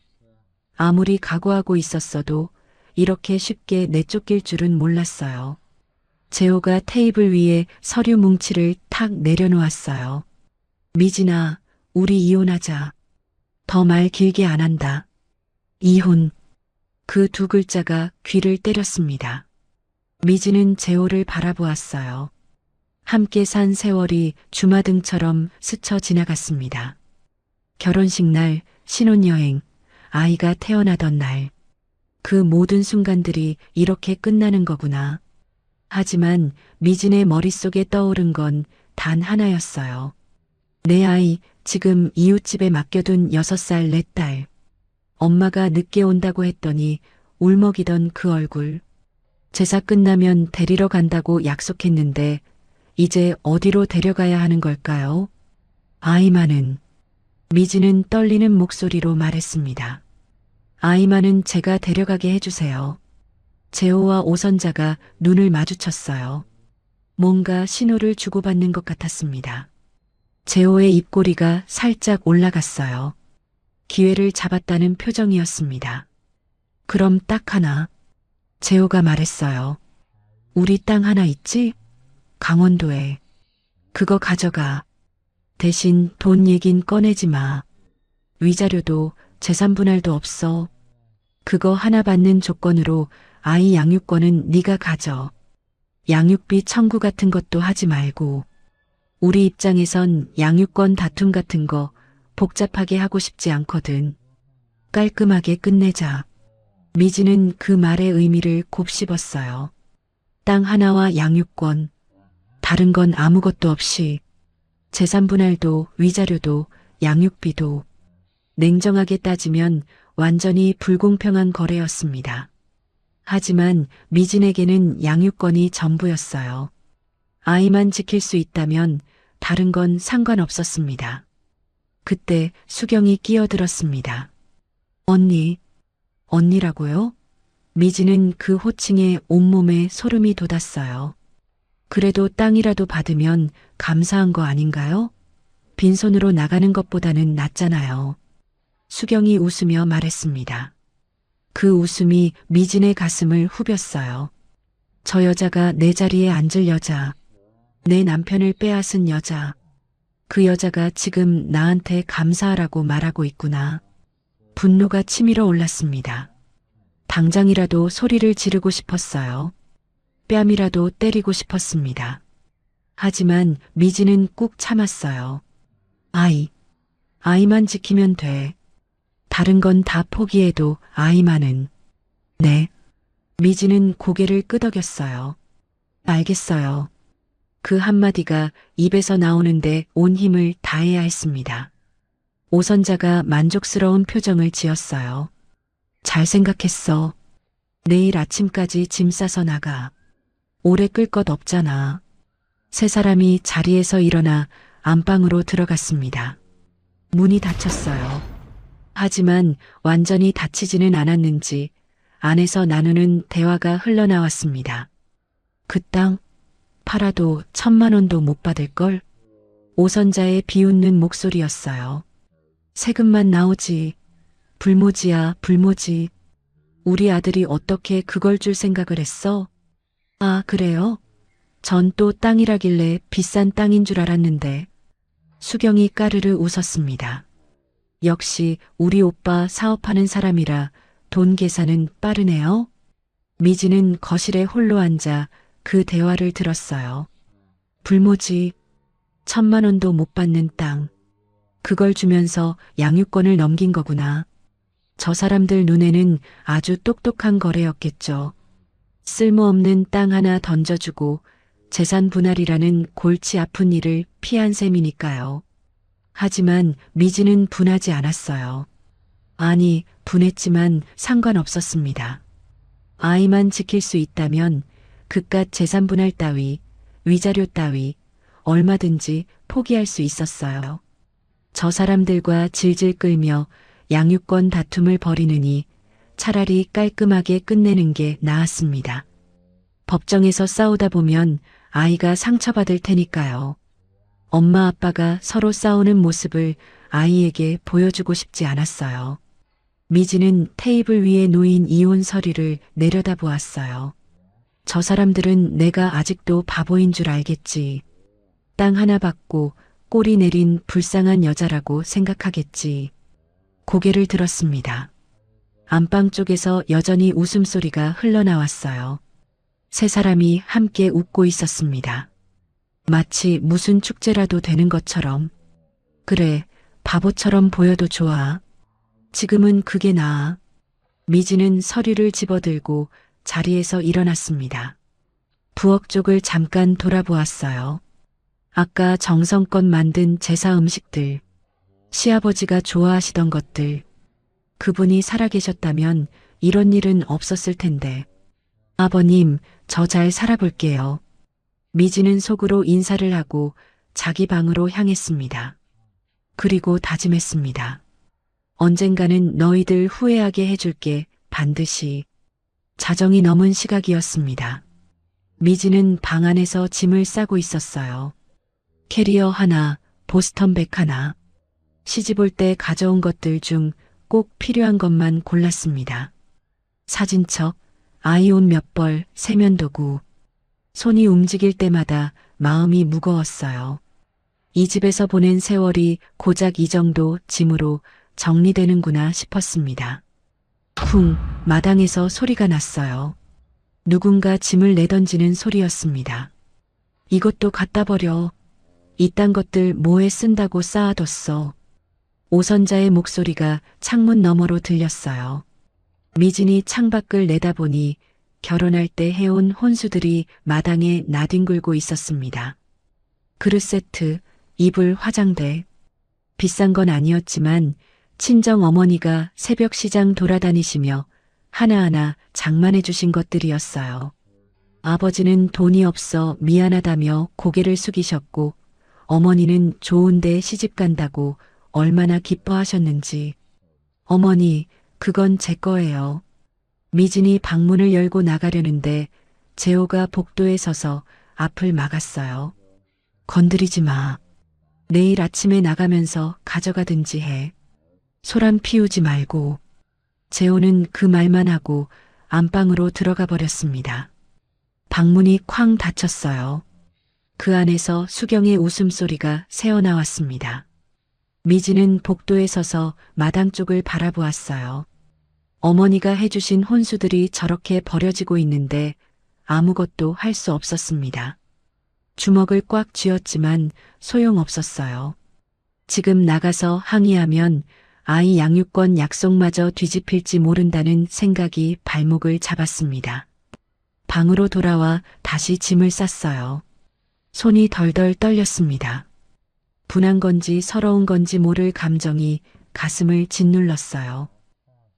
아무리 각오하고 있었어도 이렇게 쉽게 내쫓길 줄은 몰랐어요. 재호가 테이블 위에 서류 뭉치를 탁 내려놓았어요. 미진아, 우리 이혼하자. 더 말 길게 안 한다. 이혼. 그 두 글자가 귀를 때렸습니다. 미진은 재호를 바라보았어요. 함께 산 세월이 주마등처럼 스쳐 지나갔습니다. 결혼식 날, 신혼여행, 아이가 태어나던 날. 그 모든 순간들이 이렇게 끝나는 거구나. 하지만 미진의 머릿속에 떠오른 건 단 하나였어요. 내 아이, 지금 이웃집에 맡겨둔 6살 내 딸. 엄마가 늦게 온다고 했더니 울먹이던 그 얼굴. 제사 끝나면 데리러 간다고 약속했는데 이제 어디로 데려가야 하는 걸까요? 아이만은. 미진은 떨리는 목소리로 말했습니다. 아이만은 제가 데려가게 해주세요. 재호와 오선자가 눈을 마주쳤어요. 뭔가 신호를 주고받는 것 같았습니다. 재호의 입꼬리가 살짝 올라갔어요. 기회를 잡았다는 표정이었습니다. 그럼 딱 하나. 재호가 말했어요. 우리 땅 하나 있지? 강원도에. 그거 가져가. 대신 돈 얘긴 꺼내지 마. 위자료도 재산 분할도 없어. 그거 하나 받는 조건으로 아이 양육권은 네가 가져. 양육비 청구 같은 것도 하지 말고. 우리 입장에선 양육권 다툼 같은 거 복잡하게 하고 싶지 않거든. 깔끔하게 끝내자. 미지는 그 말의 의미를 곱씹었어요. 땅 하나와 양육권. 다른 건 아무것도 없이. 재산 분할도 위자료도 양육비도. 냉정하게 따지면 완전히 불공평한 거래였습니다. 하지만 미진에게는 양육권이 전부였어요. 아이만 지킬 수 있다면 다른 건 상관없었습니다. 그때 수경이 끼어들었습니다. 언니, 언니라고요? 미진은 그 호칭에 온몸에 소름이 돋았어요. 그래도 땅이라도 받으면 감사한 거 아닌가요? 빈손으로 나가는 것보다는 낫잖아요. 수경이 웃으며 말했습니다. 그 웃음이 미진의 가슴을 후볐어요. 저 여자가 내 자리에 앉을 여자, 내 남편을 빼앗은 여자, 그 여자가 지금 나한테 감사하라고 말하고 있구나. 분노가 치밀어 올랐습니다. 당장이라도 소리를 지르고 싶었어요. 뺨이라도 때리고 싶었습니다. 하지만 미진은 꾹 참았어요. 아이만 지키면 돼. 다른 건 다 포기해도 아이만은. 네. 미진은 고개를 끄덕였어요. 알겠어요. 그 한마디가 입에서 나오는데 온 힘을 다해야 했습니다. 오선자가 만족스러운 표정을 지었어요. 잘 생각했어. 내일 아침까지 짐 싸서 나가. 오래 끌 것 없잖아. 세 사람이 자리에서 일어나 안방으로 들어갔습니다. 문이 닫혔어요. 하지만 완전히 닫히지는 않았는지 안에서 나누는 대화가 흘러나왔습니다. 그 땅 팔아도 1,000만 원도 못 받을걸? 오선자의 비웃는 목소리였어요. 세금만 나오지. 불모지야, 불모지. 우리 아들이 어떻게 그걸 줄 생각을 했어? 아, 그래요? 전 또 땅이라길래 비싼 땅인 줄 알았는데. 수경이 까르르 웃었습니다. 역시 우리 오빠 사업하는 사람이라 돈 계산은 빠르네요. 미지는 거실에 홀로 앉아 그 대화를 들었어요. 불모지 1,000만 원도 못 받는 땅. 그걸 주면서 양육권을 넘긴 거구나. 저 사람들 눈에는 아주 똑똑한 거래였겠죠. 쓸모없는 땅 하나 던져주고 재산 분할이라는 골치 아픈 일을 피한 셈이니까요. 하지만 미지는 분하지 않았어요. 아니, 분했지만 상관없었습니다. 아이만 지킬 수 있다면 그깟 재산 분할 따위, 위자료 따위 얼마든지 포기할 수 있었어요. 저 사람들과 질질 끌며 양육권 다툼을 벌이느니 차라리 깔끔하게 끝내는 게 나았습니다. 법정에서 싸우다 보면 아이가 상처받을 테니까요. 엄마 아빠가 서로 싸우는 모습을 아이에게 보여주고 싶지 않았어요. 미지는 테이블 위에 놓인 이혼 서류를 내려다보았어요. 저 사람들은 내가 아직도 바보인 줄 알겠지. 땅 하나 받고 꼬리 내린 불쌍한 여자라고 생각하겠지. 고개를 들었습니다. 안방 쪽에서 여전히 웃음소리가 흘러나왔어요. 세 사람이 함께 웃고 있었습니다. 마치 무슨 축제라도 되는 것처럼. 그래, 바보처럼 보여도 좋아. 지금은 그게 나아. 미지는 서류를 집어들고 자리에서 일어났습니다. 부엌 쪽을 잠깐 돌아보았어요. 아까 정성껏 만든 제사 음식들, 시아버지가 좋아하시던 것들, 그분이 살아계셨다면 이런 일은 없었을 텐데. 아버님, 저 잘 살아볼게요. 미지는 속으로 인사를 하고 자기 방으로 향했습니다. 그리고 다짐했습니다. 언젠가는 너희들 후회하게 해줄게, 반드시. 자정이 넘은 시각이었습니다. 미지는 방 안에서 짐을 싸고 있었어요. 캐리어 하나, 보스턴백 하나. 시집 올 때 가져온 것들 중 꼭 필요한 것만 골랐습니다. 사진첩, 아이 옷 몇 벌, 세면도구. 손이 움직일 때마다 마음이 무거웠어요. 이 집에서 보낸 세월이 고작 이 정도 짐으로 정리되는구나 싶었습니다. 쿵, 마당에서 소리가 났어요. 누군가 짐을 내던지는 소리였습니다. 이것도 갖다 버려. 이딴 것들 뭐에 쓴다고 쌓아뒀어. 오선자의 목소리가 창문 너머로 들렸어요. 미진이 창밖을 내다보니 결혼할 때 해온 혼수들이 마당에 나뒹굴고 있었습니다. 그릇 세트, 이불, 화장대. 비싼 건 아니었지만 친정 어머니가 새벽 시장 돌아다니시며 하나하나 장만해 주신 것들이었어요. 아버지는 돈이 없어 미안하다며 고개를 숙이셨고 어머니는 좋은데 시집 간다고 얼마나 기뻐하셨는지. 어머니, 그건 제 거예요. 미진이 방문을 열고 나가려는데 재호가 복도에 서서 앞을 막았어요. 건드리지 마. 내일 아침에 나가면서 가져가든지 해. 소란 피우지 말고. 재호는 그 말만 하고 안방으로 들어가 버렸습니다. 방문이 쾅 닫혔어요. 그 안에서 수경의 웃음소리가 새어나왔습니다. 미지는 복도에 서서 마당 쪽을 바라보았어요. 어머니가 해주신 혼수들이 저렇게 버려지고 있는데 아무것도 할 수 없었습니다. 주먹을 꽉 쥐었지만 소용없었어요. 지금 나가서 항의하면 아이 양육권 약속마저 뒤집힐지 모른다는 생각이 발목을 잡았습니다. 방으로 돌아와 다시 짐을 쌌어요. 손이 덜덜 떨렸습니다. 분한 건지 서러운 건지 모를 감정이 가슴을 짓눌렀어요.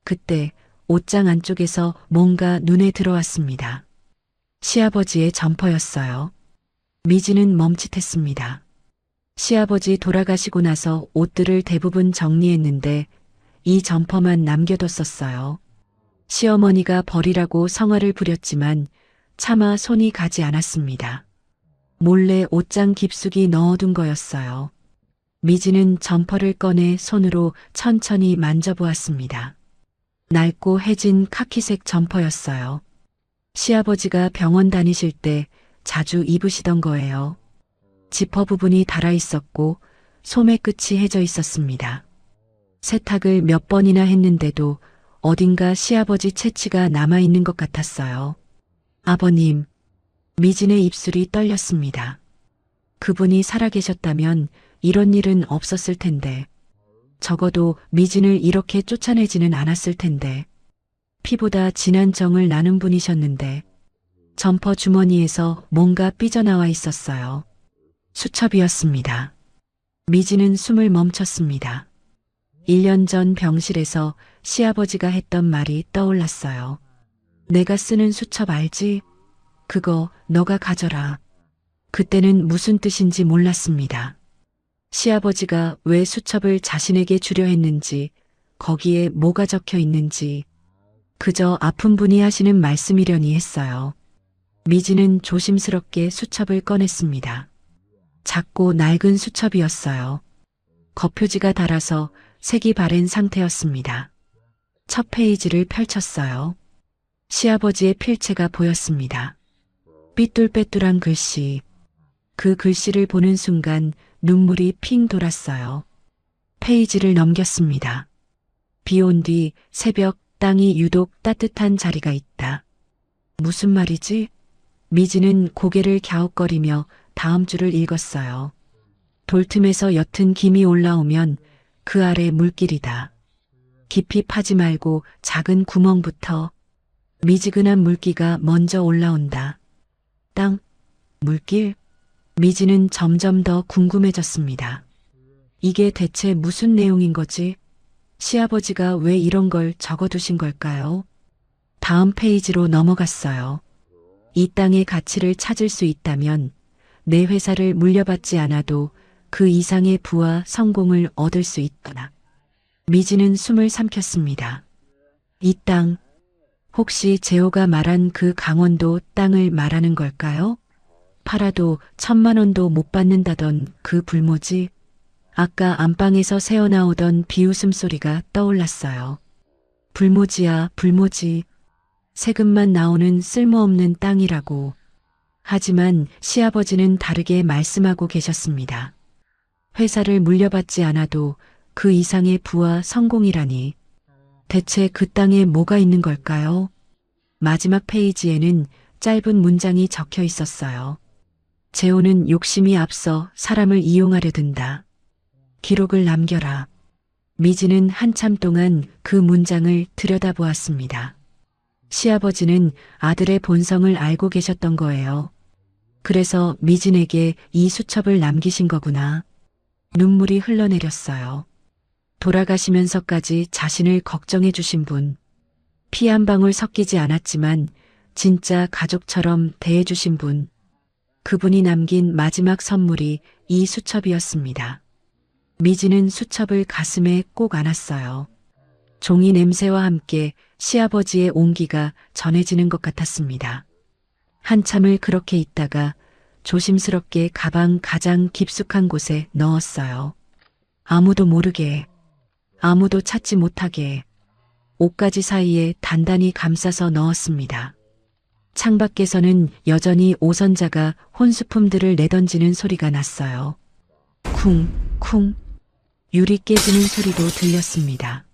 그때 옷장 안쪽에서 뭔가 눈에 들어왔습니다. 시아버지의 점퍼였어요. 미지는 멈칫했습니다. 시아버지 돌아가시고 나서 옷들을 대부분 정리했는데 이 점퍼만 남겨뒀었어요. 시어머니가 버리라고 성화를 부렸지만 차마 손이 가지 않았습니다. 몰래 옷장 깊숙이 넣어둔 거였어요. 미지는 점퍼를 꺼내 손으로 천천히 만져보았습니다. 낡고 해진 카키색 점퍼였어요. 시아버지가 병원 다니실 때 자주 입으시던 거예요. 지퍼 부분이 달아 있었고 소매 끝이 해져 있었습니다. 세탁을 몇 번이나 했는데도 어딘가 시아버지 채취가 남아있는 것 같았어요. 아버님, 미진의 입술이 떨렸습니다. 그분이 살아계셨다면 이런 일은 없었을 텐데, 적어도 미진을 이렇게 쫓아내지는 않았을 텐데, 피보다 진한 정을 나눈 분이셨는데, 점퍼 주머니에서 뭔가 삐져나와 있었어요. 수첩이었습니다. 미진은 숨을 멈췄습니다. 1년 전 병실에서 시아버지가 했던 말이 떠올랐어요. 내가 쓰는 수첩 알지? 그거 너가 가져라. 그때는 무슨 뜻인지 몰랐습니다. 시아버지가 왜 수첩을 자신에게 주려 했는지, 거기에 뭐가 적혀 있는지, 그저 아픈 분이 하시는 말씀이려니 했어요. 미진은 조심스럽게 수첩을 꺼냈습니다. 작고 낡은 수첩이었어요. 겉표지가 닳아서 색이 바랜 상태였습니다. 첫 페이지를 펼쳤어요. 시아버지의 필체가 보였습니다. 삐뚤빼뚤한 글씨. 그 글씨를 보는 순간 눈물이 핑 돌았어요. 페이지를 넘겼습니다. 비 온 뒤 새벽 땅이 유독 따뜻한 자리가 있다. 무슨 말이지? 미진은 고개를 갸웃거리며 다음 줄을 읽었어요. 돌틈에서 옅은 김이 올라오면 그 아래 물길이다. 깊이 파지 말고 작은 구멍부터 미지근한 물기가 먼저 올라온다. 땅, 물길? 미지는 점점 더 궁금해졌습니다. 이게 대체 무슨 내용인 거지? 시아버지가 왜 이런 걸 적어두신 걸까요? 다음 페이지로 넘어갔어요. 이 땅의 가치를 찾을 수 있다면 내 회사를 물려받지 않아도 그 이상의 부와 성공을 얻을 수 있구나. 미지는 숨을 삼켰습니다. 이 땅, 혹시 재호가 말한 그 강원도 땅을 말하는 걸까요? 팔아도 1,000만 원도 못 받는다던 그 불모지? 아까 안방에서 새어나오던 비웃음 소리가 떠올랐어요. 불모지야, 불모지. 세금만 나오는 쓸모없는 땅이라고. 하지만 시아버지는 다르게 말씀하고 계셨습니다. 회사를 물려받지 않아도 그 이상의 부와 성공이라니. 대체 그 땅에 뭐가 있는 걸까요? 마지막 페이지에는 짧은 문장이 적혀 있었어요. 재호는 욕심이 앞서 사람을 이용하려 든다. 기록을 남겨라. 미지는 한참 동안 그 문장을 들여다보았습니다. 시아버지는 아들의 본성을 알고 계셨던 거예요. 그래서 미진에게 이 수첩을 남기신 거구나. 눈물이 흘러내렸어요. 돌아가시면서까지 자신을 걱정해 주신 분. 피 한 방울 섞이지 않았지만 진짜 가족처럼 대해 주신 분. 그분이 남긴 마지막 선물이 이 수첩이었습니다. 미지는 수첩을 가슴에 꼭 안았어요. 종이 냄새와 함께 시아버지의 온기가 전해지는 것 같았습니다. 한참을 그렇게 있다가 조심스럽게 가방 가장 깊숙한 곳에 넣었어요. 아무도 모르게, 아무도 찾지 못하게 옷가지 사이에 단단히 감싸서 넣었습니다. 창밖에서는 여전히 오선자가 혼수품들을 내던지는 소리가 났어요. 쿵, 쿵. 유리 깨지는 소리도 들렸습니다.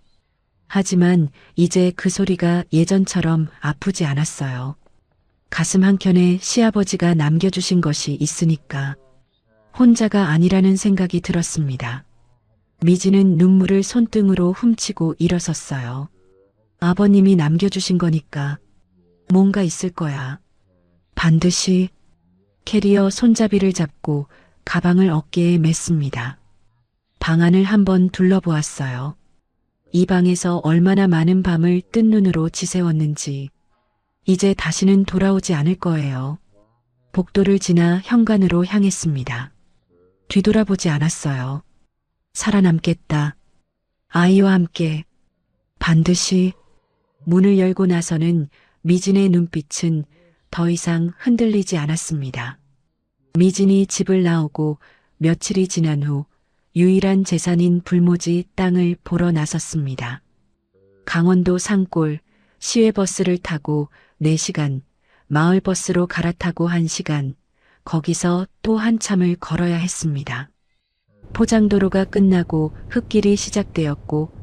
하지만 이제 그 소리가 예전처럼 아프지 않았어요. 가슴 한켠에 시아버지가 남겨주신 것이 있으니까 혼자가 아니라는 생각이 들었습니다. 미지는 눈물을 손등으로 훔치고 일어섰어요. 아버님이 남겨주신 거니까 뭔가 있을 거야. 반드시. 캐리어 손잡이를 잡고 가방을 어깨에 맸습니다. 방 안을 한번 둘러보았어요. 이 방에서 얼마나 많은 밤을 뜬 눈으로 지새웠는지 이제 다시는 돌아오지 않을 거예요. 복도를 지나 현관으로 향했습니다. 뒤돌아보지 않았어요. 살아남겠다. 아이와 함께. 반드시. 문을 열고 나서는 미진의 눈빛은 더 이상 흔들리지 않았습니다. 미진이 집을 나오고 며칠이 지난 후 유일한 재산인 불모지 땅을 보러 나섰습니다. 강원도 산골 시외버스를 타고 4시간, 마을버스로 갈아타고 1시간, 거기서 또 한참을 걸어야 했습니다. 포장도로가 끝나고 흙길이 시작되었고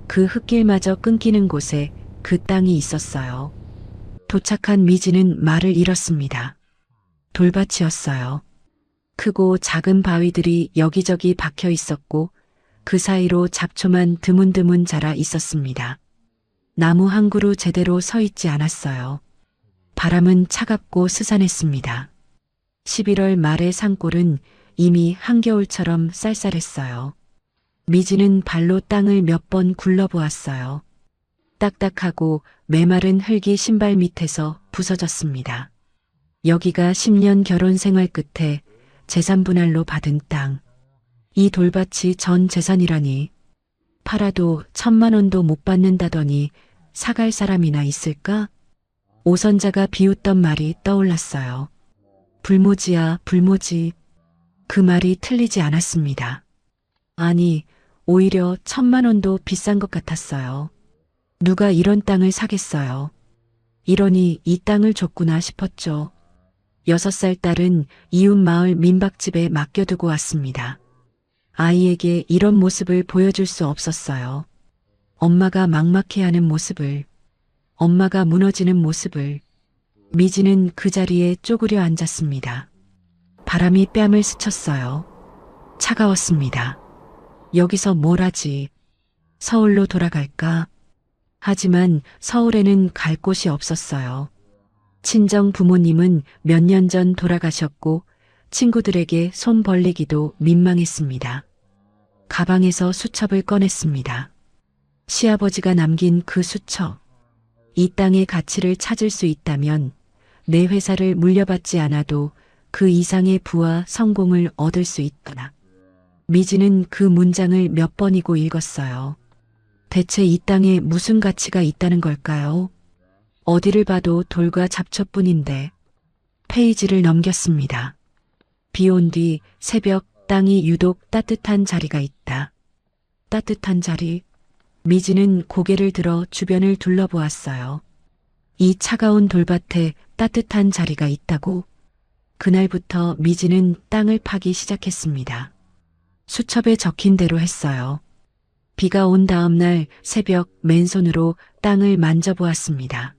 그 흙길마저 끊기는 곳에 그 땅이 있었어요. 도착한 미지는 말을 잃었습니다. 돌밭이었어요. 크고 작은 바위들이 여기저기 박혀 있었고 그 사이로 잡초만 드문드문 자라 있었습니다. 나무 한 그루 제대로 서 있지 않았어요. 바람은 차갑고 스산했습니다. 11월 말의 산골은 이미 한겨울처럼 쌀쌀했어요. 미지는 발로 땅을 몇 번 굴러보았어요. 딱딱하고 메마른 흙이 신발 밑에서 부서졌습니다. 여기가 10년 결혼 생활 끝에 재산 분할로 받은 땅. 이 돌밭이 전 재산이라니. 팔아도 1,000만 원도 못 받는다더니 사갈 사람이나 있을까? 오선자가 비웃던 말이 떠올랐어요. 불모지야, 불모지. 그 말이 틀리지 않았습니다. 아니, 오히려 1,000만 원도 비싼 것 같았어요. 누가 이런 땅을 사겠어요. 이러니 이 땅을 줬구나 싶었죠. 6살 딸은 이웃 마을 민박집에 맡겨두고 왔습니다. 아이에게 이런 모습을 보여줄 수 없었어요. 엄마가 막막해하는 모습을, 엄마가 무너지는 모습을. 미지는 그 자리에 쪼그려 앉았습니다. 바람이 뺨을 스쳤어요. 차가웠습니다. 여기서 뭘 하지? 서울로 돌아갈까? 하지만 서울에는 갈 곳이 없었어요. 친정 부모님은 몇 년 전 돌아가셨고 친구들에게 손 벌리기도 민망했습니다. 가방에서 수첩을 꺼냈습니다. 시아버지가 남긴 그 수첩. 이 땅의 가치를 찾을 수 있다면 내 회사를 물려받지 않아도 그 이상의 부와 성공을 얻을 수 있구나. 미지는 그 문장을 몇 번이고 읽었어요. 대체 이 땅에 무슨 가치가 있다는 걸까요? 어디를 봐도 돌과 잡초뿐인데. 페이지를 넘겼습니다. 비 온 뒤 새벽 땅이 유독 따뜻한 자리가 있다. 따뜻한 자리. 미지는 고개를 들어 주변을 둘러보았어요. 이 차가운 돌밭에 따뜻한 자리가 있다고? 그날부터 미지는 땅을 파기 시작했습니다. 수첩에 적힌 대로 했어요. 비가 온 다음 날 새벽 맨손으로 땅을 만져보았습니다.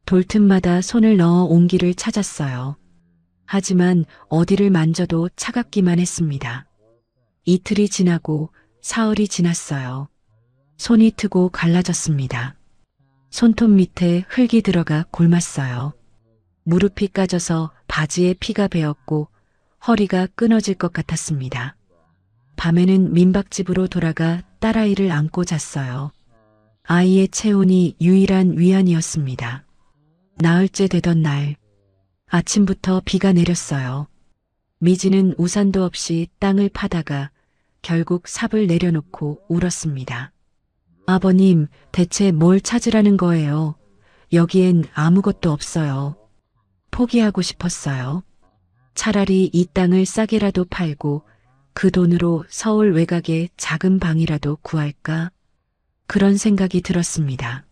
돌틈마다 손을 넣어 온기를 찾았어요. 하지만 어디를 만져도 차갑기만 했습니다. 이틀이 지나고 사흘이 지났어요. 손이 트고 갈라졌습니다. 손톱 밑에 흙이 들어가 골랐어요. 무릎이 까져서 바지에 피가 배었고 허리가 끊어질 것 같았습니다. 밤에는 민박집으로 돌아가 딸아이를 안고 잤어요. 아이의 체온이 유일한 위안이었습니다. 나흘째 되던 날, 아침부터 비가 내렸어요. 미지는 우산도 없이 땅을 파다가 결국 삽을 내려놓고 울었습니다. 아버님, 대체 뭘 찾으라는 거예요? 여기엔 아무것도 없어요. 포기하고 싶었어요. 차라리 이 땅을 싸게라도 팔고 그 돈으로 서울 외곽에 작은 방이라도 구할까? 그런 생각이 들었습니다.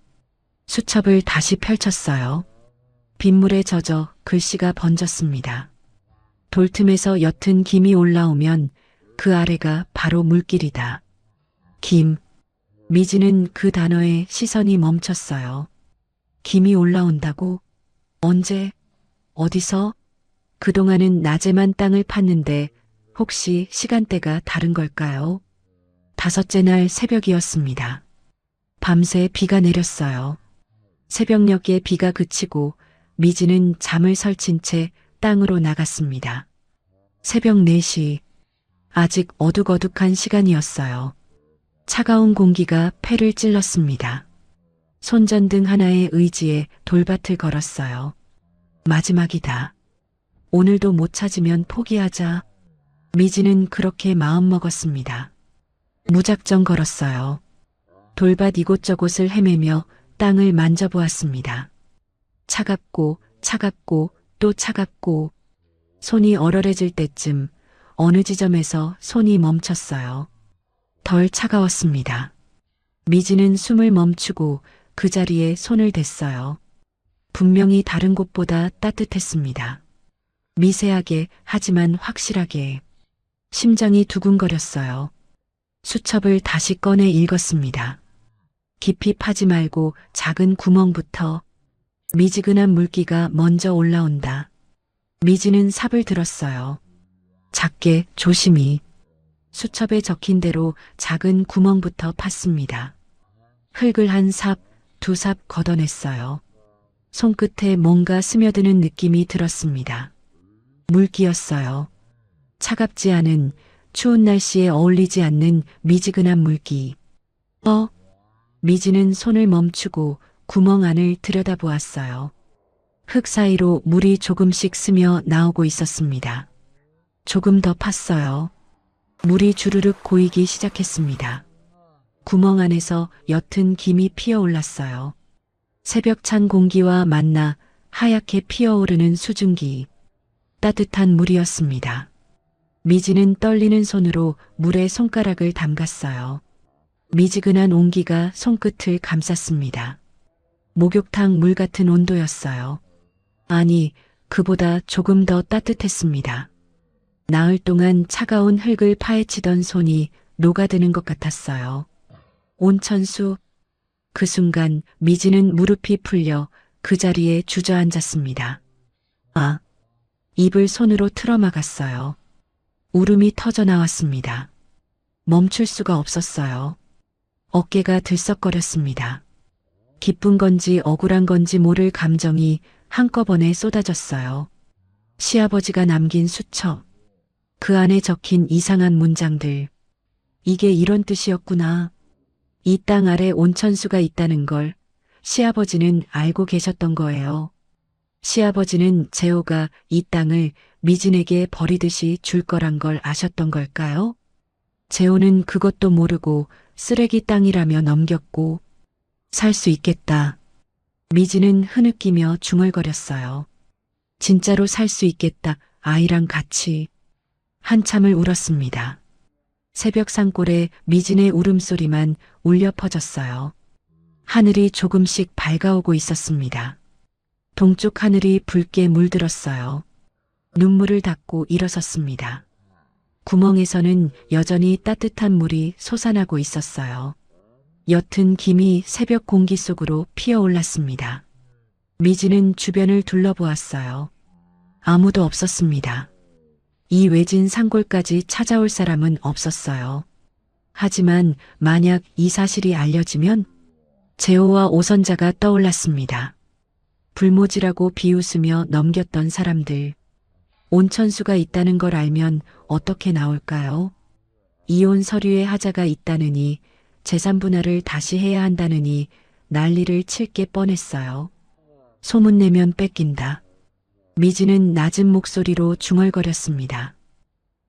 수첩을 다시 펼쳤어요. 빗물에 젖어 글씨가 번졌습니다. 돌틈에서 옅은 김이 올라오면 그 아래가 바로 물길이다. 김. 미지는 그 단어에 시선이 멈췄어요. 김이 올라온다고? 언제? 어디서? 그동안은 낮에만 땅을 팠는데 혹시 시간대가 다른 걸까요? 5째 날 새벽이었습니다. 밤새 비가 내렸어요. 새벽녘에 비가 그치고 미지는 잠을 설친 채 땅으로 나갔습니다. 새벽 4시. 아직 어둑어둑한 시간이었어요. 차가운 공기가 폐를 찔렀습니다. 손전등 하나의 의지에 돌밭을 걸었어요. 마지막이다. 오늘도 못 찾으면 포기하자. 미지는 그렇게 마음먹었습니다. 무작정 걸었어요. 돌밭 이곳저곳을 헤매며 땅을 만져보았습니다. 차갑고 차갑고 또 차갑고 손이 얼얼해질 때쯤 어느 지점에서 손이 멈췄어요. 덜 차가웠습니다. 미지는 숨을 멈추고 그 자리에 손을 댔어요. 분명히 다른 곳보다 따뜻했습니다. 미세하게 하지만 확실하게. 심장이 두근거렸어요. 수첩을 다시 꺼내 읽었습니다. 깊이 파지 말고 작은 구멍부터. 미지근한 물기가 먼저 올라온다. 미지는 삽을 들었어요. 작게 조심히. 수첩에 적힌 대로 작은 구멍부터 팠습니다. 흙을 한 삽, 두 삽 걷어냈어요. 손끝에 뭔가 스며드는 느낌이 들었습니다. 물기였어요. 차갑지 않은, 추운 날씨에 어울리지 않는 미지근한 물기. 미지는 손을 멈추고 구멍 안을 들여다보았어요. 흙 사이로 물이 조금씩 스며 나오고 있었습니다. 조금 더 팠어요. 물이 주르륵 고이기 시작했습니다. 구멍 안에서 옅은 김이 피어올랐어요. 새벽 찬 공기와 만나 하얗게 피어오르는 수증기. 따뜻한 물이었습니다. 미지는 떨리는 손으로 물에 손가락을 담갔어요. 미지근한 온기가 손끝을 감쌌습니다. 목욕탕 물 같은 온도였어요. 아니, 그보다 조금 더 따뜻했습니다. 나흘 동안 차가운 흙을 파헤치던 손이 녹아드는 것 같았어요. 온천수. 그 순간 미지는 무릎이 풀려 그 자리에 주저앉았습니다. 입을 손으로 틀어막았어요. 울음이 터져 나왔습니다. 멈출 수가 없었어요. 어깨가 들썩거렸습니다. 기쁜 건지 억울한 건지 모를 감정이 한꺼번에 쏟아졌어요. 시아버지가 남긴 수첩. 그 안에 적힌 이상한 문장들. 이게 이런 뜻이었구나. 이 땅 아래 온천수가 있다는 걸 시아버지는 알고 계셨던 거예요. 시아버지는 재호가 이 땅을 미진에게 버리듯이 줄 거란 걸 아셨던 걸까요? 재호는 그것도 모르고 쓰레기 땅이라며 넘겼고, 살 수 있겠다. 미진은 흐느끼며 중얼거렸어요. 진짜로 살 수 있겠다. 아이랑 같이. 한참을 울었습니다. 새벽 산골에 미진의 울음소리만 울려 퍼졌어요. 하늘이 조금씩 밝아오고 있었습니다. 동쪽 하늘이 붉게 물들었어요. 눈물을 닦고 일어섰습니다. 구멍에서는 여전히 따뜻한 물이 솟아나고 있었어요. 옅은 김이 새벽 공기 속으로 피어올랐습니다. 미지는 주변을 둘러보았어요. 아무도 없었습니다. 이 외진 산골까지 찾아올 사람은 없었어요. 하지만 만약 이 사실이 알려지면 재호와 오선자가 떠올랐습니다. 불모지라고 비웃으며 넘겼던 사람들. 온천수가 있다는 걸 알면 어떻게 나올까요? 이혼 서류에 하자가 있다느니 재산 분할을 다시 해야 한다느니 난리를 칠 게 뻔했어요. 소문내면 뺏긴다. 미지는 낮은 목소리로 중얼거렸습니다.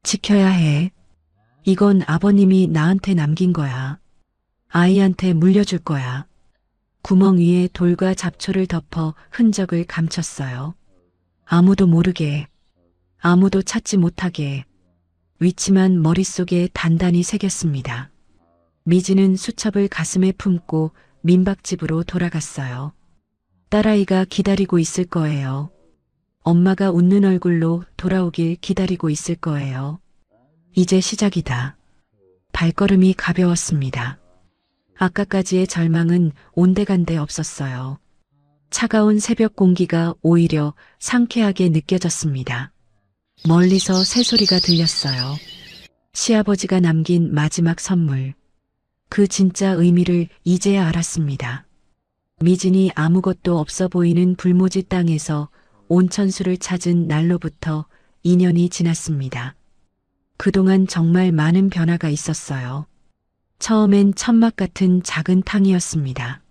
지켜야 해. 이건 아버님이 나한테 남긴 거야. 아이한테 물려줄 거야. 구멍 위에 돌과 잡초를 덮어 흔적을 감췄어요. 아무도 모르게, 아무도 찾지 못하게. 위치만 머릿속에 단단히 새겼습니다. 미지는 수첩을 가슴에 품고 민박집으로 돌아갔어요. 딸아이가 기다리고 있을 거예요. 엄마가 웃는 얼굴로 돌아오길 기다리고 있을 거예요. 이제 시작이다. 발걸음이 가벼웠습니다. 아까까지의 절망은 온데간데 없었어요. 차가운 새벽 공기가 오히려 상쾌하게 느껴졌습니다. 멀리서 새소리가 들렸어요. 시아버지가 남긴 마지막 선물. 그 진짜 의미를 이제야 알았습니다. 미진이 아무것도 없어 보이는 불모지 땅에서 온천수를 찾은 날로부터 2년이 지났습니다. 그동안 정말 많은 변화가 있었어요. 처음엔 천막 같은 작은 탕이었습니다.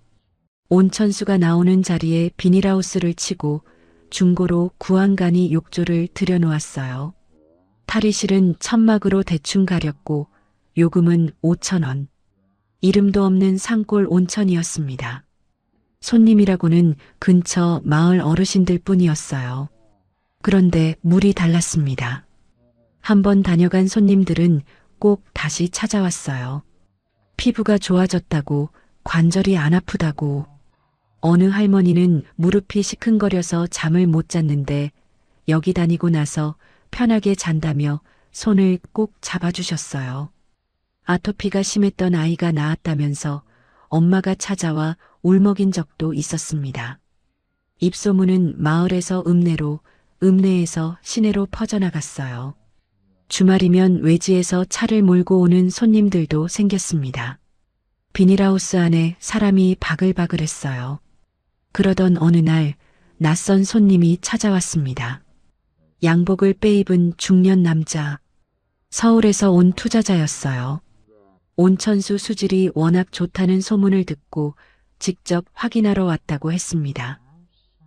온천수가 나오는 자리에 비닐하우스를 치고 중고로 구안간이 욕조를 들여놓았어요. 탈의실은 천막으로 대충 가렸고 요금은 5,000원. 이름도 없는 산골 온천이었습니다. 손님이라고는 근처 마을 어르신들 뿐이었어요. 그런데 물이 달랐습니다. 한번 다녀간 손님들은 꼭 다시 찾아왔어요. 피부가 좋아졌다고, 관절이 안 아프다고. 어느 할머니는 무릎이 시큰거려서 잠을 못 잤는데 여기 다니고 나서 편하게 잔다며 손을 꼭 잡아주셨어요. 아토피가 심했던 아이가 나았다면서 엄마가 찾아와 울먹인 적도 있었습니다. 입소문은 마을에서 읍내로, 읍내에서 시내로 퍼져나갔어요. 주말이면 외지에서 차를 몰고 오는 손님들도 생겼습니다. 비닐하우스 안에 사람이 바글바글했어요. 그러던 어느 날 낯선 손님이 찾아왔습니다. 양복을 빼입은 중년 남자. 서울에서 온 투자자였어요. 온천수 수질이 워낙 좋다는 소문을 듣고 직접 확인하러 왔다고 했습니다.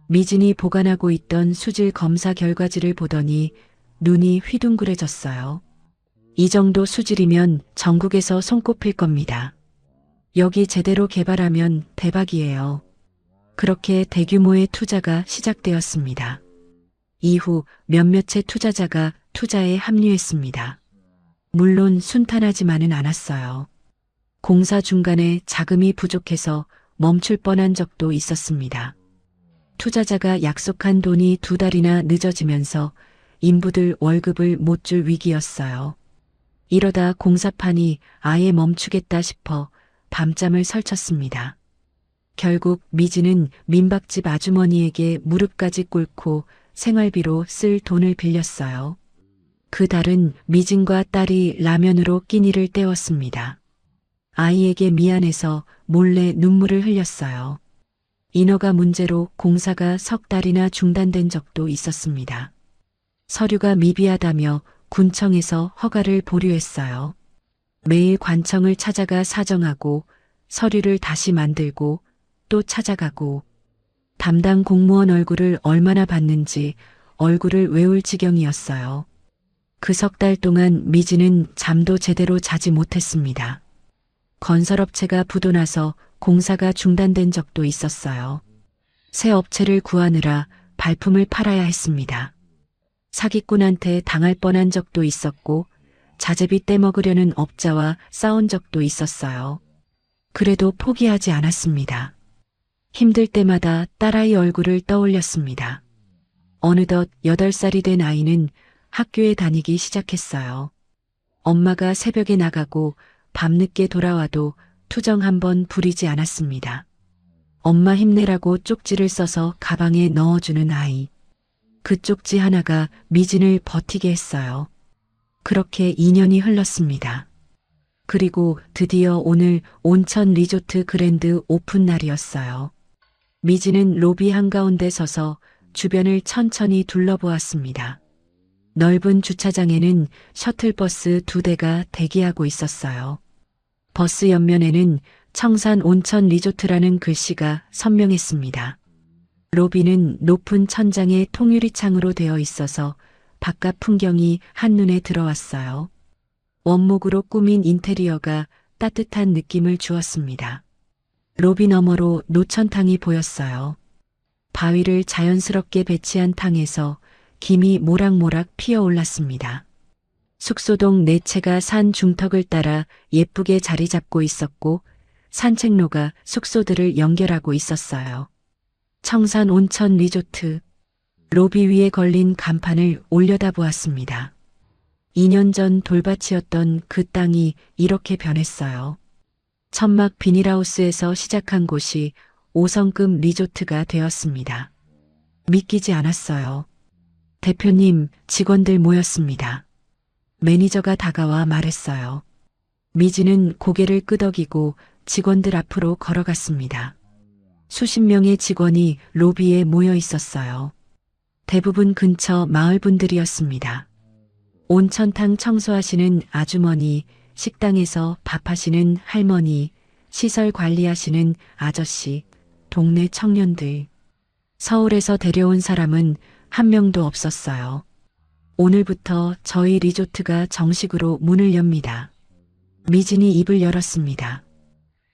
미진이 보관하고 있던 수질 검사 결과지를 보더니 눈이 휘둥그레졌어요. 이 정도 수질이면 전국에서 손꼽힐 겁니다. 여기 제대로 개발하면 대박이에요. 그렇게 대규모의 투자가 시작되었습니다. 이후 몇몇의 투자자가 투자에 합류했습니다. 물론 순탄하지만은 않았어요. 공사 중간에 자금이 부족해서 멈출 뻔한 적도 있었습니다. 투자자가 약속한 돈이 2달이나 늦어지면서 인부들 월급을 못 줄 위기였어요. 이러다 공사판이 아예 멈추겠다 싶어 밤잠을 설쳤습니다. 결국 미진은 민박집 아주머니에게 무릎까지 꿇고 생활비로 쓸 돈을 빌렸어요. 그 달은 미진과 딸이 라면으로 끼니를 때웠습니다. 아이에게 미안해서 몰래 눈물을 흘렸어요. 인허가 문제로 공사가 석 달이나 중단된 적도 있었습니다. 서류가 미비하다며 군청에서 허가를 보류했어요. 매일 관청을 찾아가 사정하고 서류를 다시 만들고 또 찾아가고 담당 공무원 얼굴을 얼마나 봤는지 얼굴을 외울 지경이었어요. 그 석 달 동안 미진은 잠도 제대로 자지 못했습니다. 건설업체가 부도나서 공사가 중단된 적도 있었어요. 새 업체를 구하느라 발품을 팔아야 했습니다. 사기꾼한테 당할 뻔한 적도 있었고 자재비 떼먹으려는 업자와 싸운 적도 있었어요. 그래도 포기하지 않았습니다. 힘들 때마다 딸아이 얼굴을 떠올렸습니다. 어느덧 8살이 된 아이는 학교에 다니기 시작했어요. 엄마가 새벽에 나가고 밤늦게 돌아와도 투정 한번 부리지 않았습니다. 엄마 힘내라고 쪽지를 써서 가방에 넣어주는 아이. 그 쪽지 하나가 미진을 버티게 했어요. 그렇게 2년이 흘렀습니다. 그리고 드디어 오늘 온천 리조트 그랜드 오픈 날이었어요. 미진은 로비 한가운데 서서 주변을 천천히 둘러보았습니다. 넓은 주차장에는 셔틀버스 2대가 대기하고 있었어요. 버스 옆면에는 청산 온천 리조트라는 글씨가 선명했습니다. 로비는 높은 천장에 통유리 창으로 되어 있어서 바깥 풍경이 한눈에 들어왔어요. 원목으로 꾸민 인테리어가 따뜻한 느낌을 주었습니다. 로비 너머로 노천탕이 보였어요. 바위를 자연스럽게 배치한 탕에서 김이 모락모락 피어올랐습니다. 숙소동 4채가 산 중턱을 따라 예쁘게 자리 잡고 있었고 산책로가 숙소들을 연결하고 있었어요. 청산 온천 리조트. 로비 위에 걸린 간판을 올려다보았습니다. 2년 전 돌밭이었던 그 땅이 이렇게 변했어요. 천막 비닐하우스에서 시작한 곳이 5성급 리조트가 되었습니다. 믿기지 않았어요. 대표님, 직원들 모였습니다. 매니저가 다가와 말했어요. 미진은 고개를 끄덕이고 직원들 앞으로 걸어갔습니다. 수십 명의 직원이 로비에 모여 있었어요. 대부분 근처 마을 분들이었습니다. 온천탕 청소하시는 아주머니, 식당에서 밥하시는 할머니, 시설 관리하시는 아저씨, 동네 청년들. 서울에서 데려온 사람은 한 명도 없었어요. 오늘부터 저희 리조트가 정식으로 문을 엽니다. 미진이 입을 열었습니다.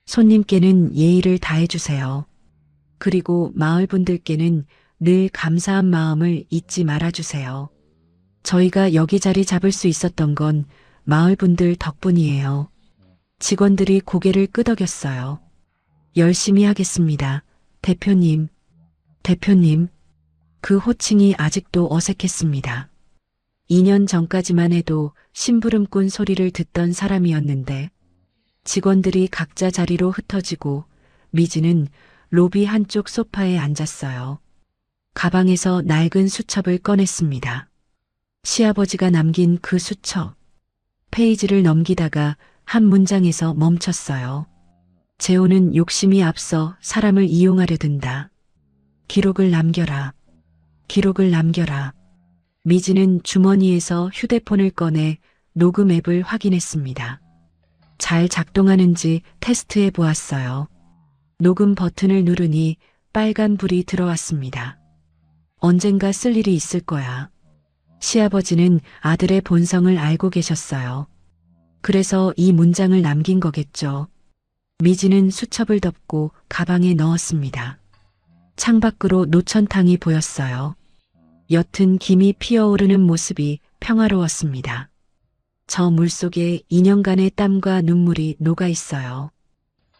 손님께는 예의를 다해주세요. 그리고 마을 분들께는 늘 감사한 마음을 잊지 말아주세요. 저희가 여기 자리 잡을 수 있었던 건 마을 분들 덕분이에요. 직원들이 고개를 끄덕였어요. 열심히 하겠습니다. 대표님, 대표님. 그 호칭이 아직도 어색했습니다. 2년 전까지만 해도 심부름꾼 소리를 듣던 사람이었는데 직원들이 각자 자리로 흩어지고 미지는 로비 한쪽 소파에 앉았어요. 가방에서 낡은 수첩을 꺼냈습니다. 시아버지가 남긴 그 수첩. 페이지를 넘기다가 한 문장에서 멈췄어요. 재호는 욕심이 앞서 사람을 이용하려 든다. 기록을 남겨라. 기록을 남겨라. 미지는 주머니에서 휴대폰을 꺼내 녹음 앱을 확인했습니다. 잘 작동하는지 테스트해 보았어요. 녹음 버튼을 누르니 빨간 불이 들어왔습니다. 언젠가 쓸 일이 있을 거야. 시아버지는 아들의 본성을 알고 계셨어요. 그래서 이 문장을 남긴 거겠죠. 미지는 수첩을 덮고 가방에 넣었습니다. 창밖으로 노천탕이 보였어요. 옅은 김이 피어오르는 모습이 평화로웠습니다. 저 물속에 2년간의 땀과 눈물이 녹아 있어요.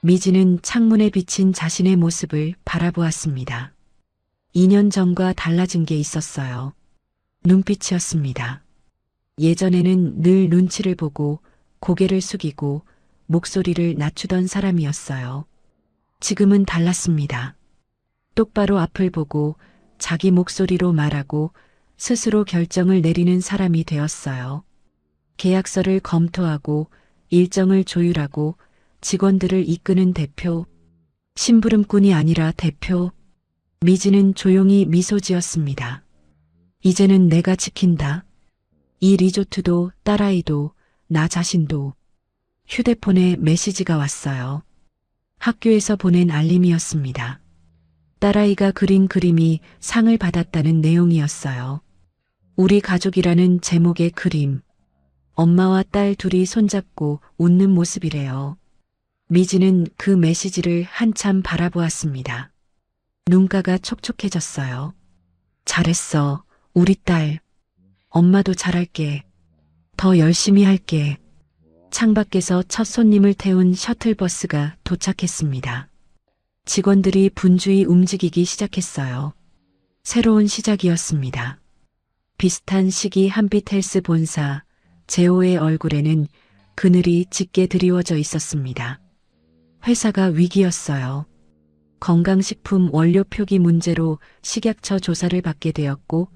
미지는 창문에 비친 자신의 모습을 바라보았습니다. 2년 전과 달라진 게 있었어요. 눈빛이었습니다. 예전에는 늘 눈치를 보고 고개를 숙이고 목소리를 낮추던 사람이었어요. 지금은 달랐습니다. 똑바로 앞을 보고 자기 목소리로 말하고 스스로 결정을 내리는 사람이 되었어요. 계약서를 검토하고 일정을 조율하고 직원들을 이끄는 대표. 심부름꾼이 아니라 대표. 미지는 조용히 미소 지었습니다. 이제는 내가 지킨다. 이 리조트도 딸아이도 나 자신도. 휴대폰에 메시지가 왔어요. 학교에서 보낸 알림이었습니다. 딸아이가 그린 그림이 상을 받았다는 내용이었어요. 우리 가족이라는 제목의 그림. 엄마와 딸 둘이 손잡고 웃는 모습이래요. 미지는 그 메시지를 한참 바라보았습니다. 눈가가 촉촉해졌어요. 잘했어, 우리 딸. 엄마도 잘할게. 더 열심히 할게. 창밖에서 첫 손님을 태운 셔틀버스가 도착했습니다. 직원들이 분주히 움직이기 시작했어요. 새로운 시작이었습니다. 비슷한 시기 한빛헬스 본사 재호의 얼굴에는 그늘이 짙게 드리워져 있었습니다. 회사가 위기였어요. 건강식품 원료 표기 문제로 식약처 조사를 받게 되었고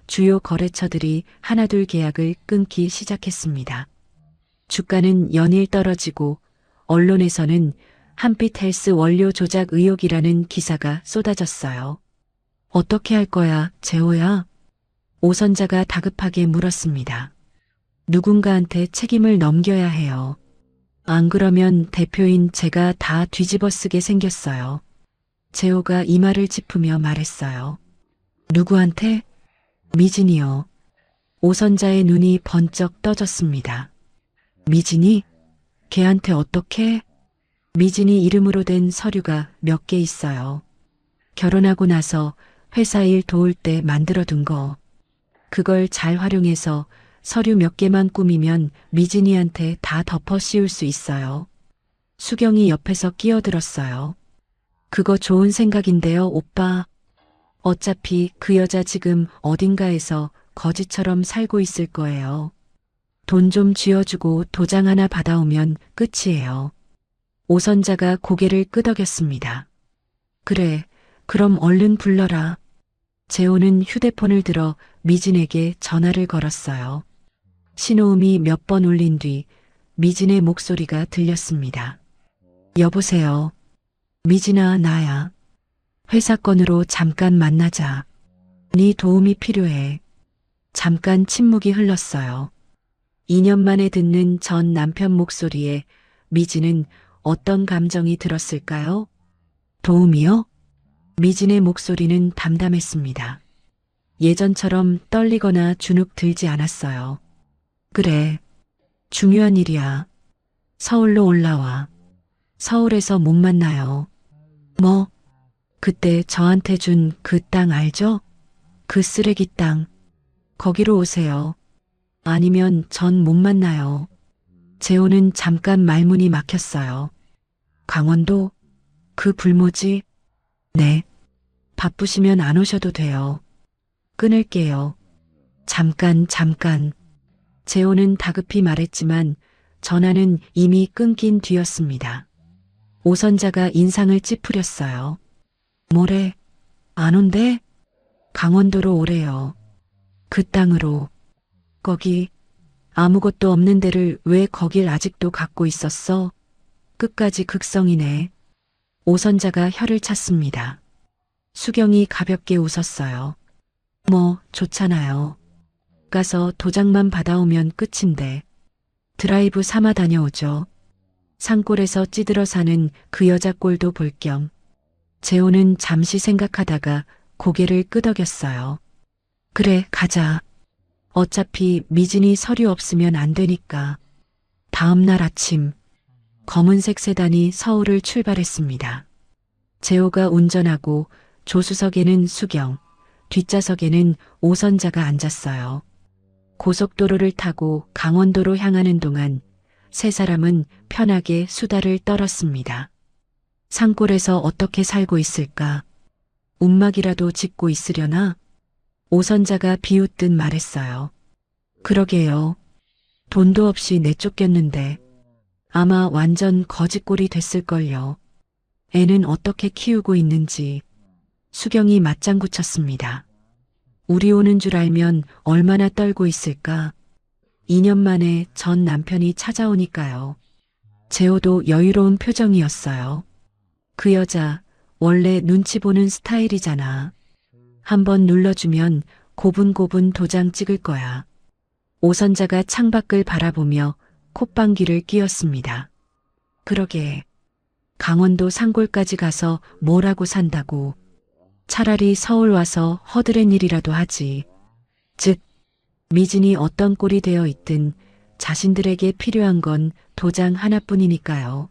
주요 거래처들이 하나둘 계약을 끊기 시작했습니다. 주가는 연일 떨어지고 언론에서는 한빛헬스 원료 조작 의혹이라는 기사가 쏟아졌어요. 어떻게 할 거야, 재호야? 오선자가 다급하게 물었습니다. 누군가한테 책임을 넘겨야 해요. 안 그러면 대표인 제가 다 뒤집어 쓰게 생겼어요. 재호가 이마를 짚으며 말했어요. 누구한테? 미진이요. 오선자의 눈이 번쩍 떠졌습니다. 미진이? 걔한테 어떻게? 미진이 이름으로 된 서류가 몇 개 있어요. 결혼하고 나서 회사 일 도울 때 만들어둔 거. 그걸 잘 활용해서 서류 몇 개만 꾸미면 미진이한테 다 덮어 씌울 수 있어요. 수경이 옆에서 끼어들었어요. 그거 좋은 생각인데요, 오빠. 어차피 그 여자 지금 어딘가에서 거지처럼 살고 있을 거예요. 돈 좀 쥐어주고 도장 하나 받아오면 끝이에요. 오선자가 고개를 끄덕였습니다. 그래, 그럼 얼른 불러라. 재호는 휴대폰을 들어 미진에게 전화를 걸었어요. 신호음이 몇 번 울린 뒤 미진의 목소리가 들렸습니다. 여보세요. 미진아, 나야. 회사 건으로 잠깐 만나자. 네 도움이 필요해. 잠깐 침묵이 흘렀어요. 2년 만에 듣는 전 남편 목소리에 미진은 어떤 감정이 들었을까요? 도움이요? 미진의 목소리는 담담했습니다. 예전처럼 떨리거나 주눅 들지 않았어요. 그래, 중요한 일이야. 서울로 올라와. 서울에서 못 만나요. 뭐? 그때 저한테 준 그 땅 알죠? 그 쓰레기 땅. 거기로 오세요. 아니면 전 못 만나요. 재호는 잠깐 말문이 막혔어요. 강원도? 그 불모지? 네. 바쁘시면 안 오셔도 돼요. 끊을게요. 잠깐. 재호는 다급히 말했지만 전화는 이미 끊긴 뒤였습니다. 오선자가 인상을 찌푸렸어요. 뭐래? 안 온대? 강원도로 오래요. 그 땅으로. 거기 아무것도 없는 데를 왜 거길 아직도 갖고 있었어? 끝까지 극성이네. 오선자가 혀를 찼습니다. 수경이 가볍게 웃었어요. 뭐 좋잖아요. 가서 도장만 받아오면 끝인데. 드라이브 삼아 다녀오죠. 산골에서 찌들어 사는 그 여자 꼴도 볼 겸. 재호는 잠시 생각하다가 고개를 끄덕였어요. 그래, 가자. 어차피 미진이 서류 없으면 안 되니까. 다음 날 아침 검은색 세단이 서울을 출발했습니다. 재호가 운전하고 조수석에는 수경, 뒷좌석에는 오선자가 앉았어요. 고속도로를 타고 강원도로 향하는 동안 세 사람은 편하게 수다를 떨었습니다. 산골에서 어떻게 살고 있을까? 움막이라도 짓고 있으려나? 오선자가 비웃듯 말했어요. 그러게요. 돈도 없이 내쫓겼는데 아마 완전 거지꼴이 됐을걸요. 애는 어떻게 키우고 있는지. 수경이 맞장구 쳤습니다. 우리 오는 줄 알면 얼마나 떨고 있을까. 2년 만에 전 남편이 찾아오니까요. 재호도 여유로운 표정이었어요. 그 여자 원래 눈치 보는 스타일이잖아. 한번 눌러주면 고분고분 도장 찍을 거야. 오선자가 창밖을 바라보며 콧방귀를 뀌었습니다. 그러게. 강원도 산골까지 가서 뭐라고 산다고. 차라리 서울 와서 허드렛 일이라도 하지. 즉, 미진이 어떤 꼴이 되어 있든 자신들에게 필요한 건 도장 하나뿐이니까요.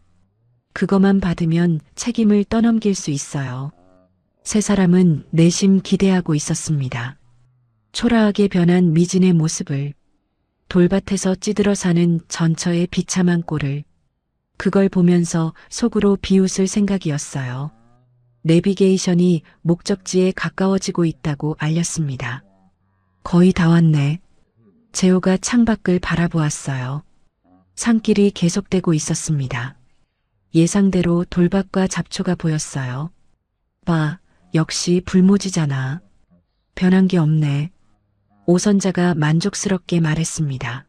그것만 받으면 책임을 떠넘길 수 있어요. 세 사람은 내심 기대하고 있었습니다. 초라하게 변한 미진의 모습을, 돌밭에서 찌들어 사는 전처의 비참한 꼴을, 그걸 보면서 속으로 비웃을 생각이었어요. 내비게이션이 목적지에 가까워지고 있다고 알렸습니다. 거의 다 왔네. 재호가 창밖을 바라보았어요. 산길이 계속되고 있었습니다. 예상대로 돌밭과 잡초가 보였어요. 봐, 역시 불모지잖아. 변한 게 없네. 오선자가 만족스럽게 말했습니다.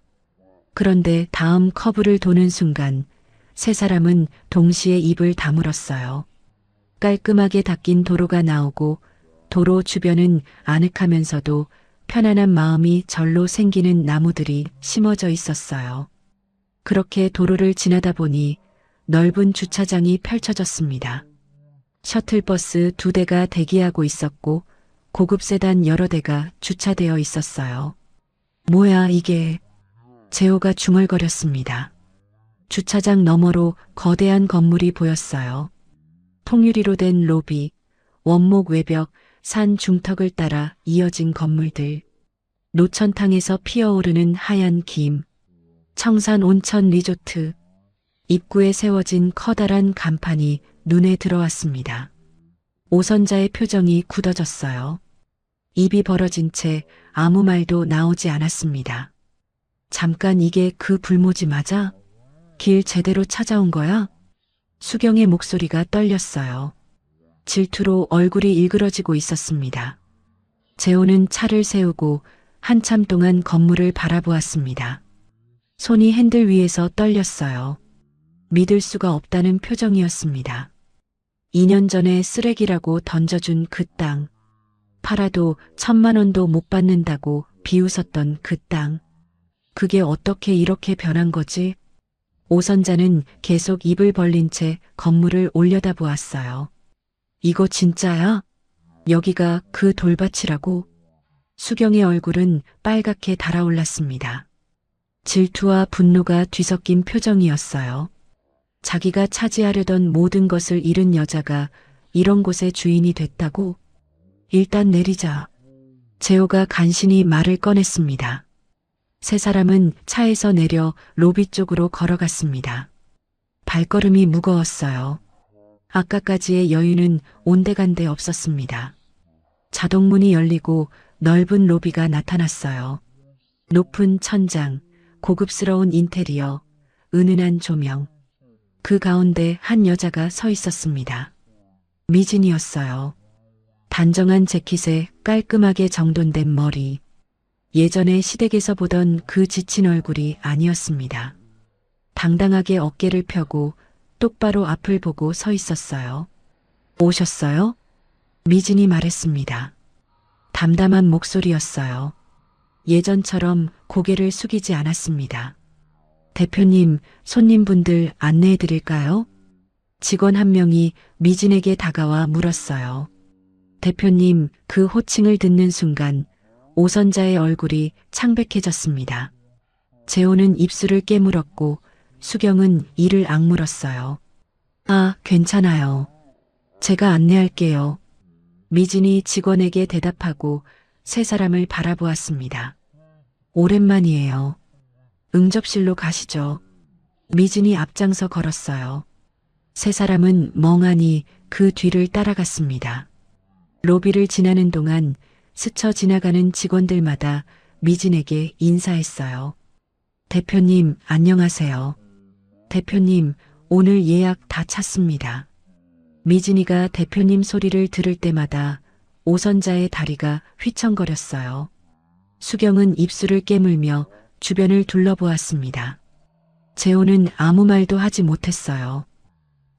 그런데 다음 커브를 도는 순간 세 사람은 동시에 입을 다물었어요. 깔끔하게 닦인 도로가 나오고 도로 주변은 아늑하면서도 편안한 마음이 절로 생기는 나무들이 심어져 있었어요. 그렇게 도로를 지나다 보니 넓은 주차장이 펼쳐졌습니다. 셔틀버스 2대가 대기하고 있었고 고급 세단 여러 대가 주차되어 있었어요. 뭐야 이게. 재호가 중얼거렸습니다. 주차장 너머로 거대한 건물이 보였어요. 통유리로 된 로비, 원목 외벽, 산 중턱을 따라 이어진 건물들, 노천탕에서 피어오르는 하얀 김, 청산 온천 리조트, 입구에 세워진 커다란 간판이 눈에 들어왔습니다. 오선자의 표정이 굳어졌어요. 입이 벌어진 채 아무 말도 나오지 않았습니다. 잠깐 이게 그 불모지 맞아? 길 제대로 찾아온 거야? 수경의 목소리가 떨렸어요. 질투로 얼굴이 일그러지고 있었습니다. 재호는 차를 세우고 한참 동안 건물을 바라보았습니다. 손이 핸들 위에서 떨렸어요. 믿을 수가 없다는 표정이었습니다. 2년 전에 쓰레기라고 던져준 그 땅. 팔아도 1,000만 원도 못 받는다고 비웃었던 그 땅. 그게 어떻게 이렇게 변한 거지? 오선자는 계속 입을 벌린 채 건물을 올려다보았어요. 이거 진짜야? 여기가 그 돌밭이라고? 수경의 얼굴은 빨갛게 달아올랐습니다. 질투와 분노가 뒤섞인 표정이었어요. 자기가 차지하려던 모든 것을 잃은 여자가 이런 곳의 주인이 됐다고? 일단 내리자. 재호가 간신히 말을 꺼냈습니다. 세 사람은 차에서 내려 로비 쪽으로 걸어갔습니다. 발걸음이 무거웠어요. 아까까지의 여유는 온데간데 없었습니다. 자동문이 열리고 넓은 로비가 나타났어요. 높은 천장, 고급스러운 인테리어, 은은한 조명. 그 가운데 한 여자가 서 있었습니다. 미진이었어요. 단정한 재킷에 깔끔하게 정돈된 머리. 예전에 시댁에서 보던 그 지친 얼굴이 아니었습니다. 당당하게 어깨를 펴고 똑바로 앞을 보고 서 있었어요. 오셨어요? 미진이 말했습니다. 담담한 목소리였어요. 예전처럼 고개를 숙이지 않았습니다. 대표님, 손님분들 안내해 드릴까요? 직원 한 명이 미진에게 다가와 물었어요. 대표님, 그 호칭을 듣는 순간 오선자의 얼굴이 창백해졌습니다. 재호는 입술을 깨물었고 수경은 이를 악물었어요. 아, 괜찮아요. 제가 안내할게요. 미진이 직원에게 대답하고 세 사람을 바라보았습니다. 오랜만이에요. 응접실로 가시죠. 미진이 앞장서 걸었어요. 세 사람은 멍하니 그 뒤를 따라갔습니다. 로비를 지나는 동안 스쳐 지나가는 직원들마다 미진에게 인사했어요. 대표님, 안녕하세요. 대표님, 오늘 예약 다 찼습니다. 미진이가 대표님 소리를 들을 때마다 오선자의 다리가 휘청거렸어요. 수경은 입술을 깨물며 주변을 둘러보았습니다. 재호는 아무 말도 하지 못했어요.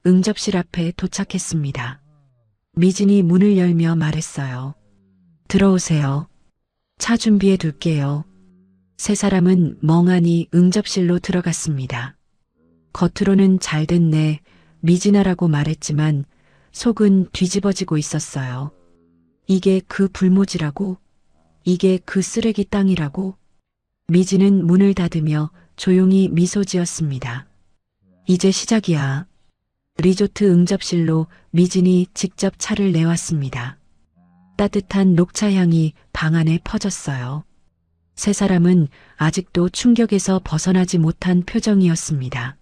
응접실 앞에 도착했습니다. 미진이 문을 열며 말했어요. 들어오세요. 차 준비해 둘게요. 세 사람은 멍하니 응접실로 들어갔습니다. 겉으로는 잘 됐네, 미진아라고 말했지만 속은 뒤집어지고 있었어요. 이게 그 불모지라고? 이게 그 쓰레기 땅이라고? 미진은 문을 닫으며 조용히 미소 지었습니다. 이제 시작이야. 리조트 응접실로 미진이 직접 차를 내왔습니다. 따뜻한 녹차 향이 방 안에 퍼졌어요. 세 사람은 아직도 충격에서 벗어나지 못한 표정이었습니다.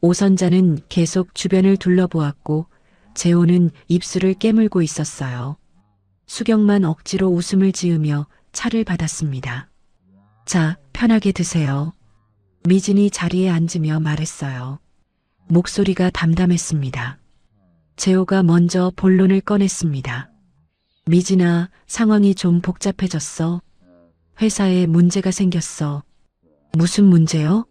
오선자는 계속 주변을 둘러보았고 재호는 입술을 깨물고 있었어요. 수경만 억지로 웃음을 지으며 차를 받았습니다. 자, 편하게 드세요. 미진이 자리에 앉으며 말했어요. 목소리가 담담했습니다. 재호가 먼저 본론을 꺼냈습니다. 미진아, 상황이 좀 복잡해졌어. 회사에 문제가 생겼어. 무슨 문제요?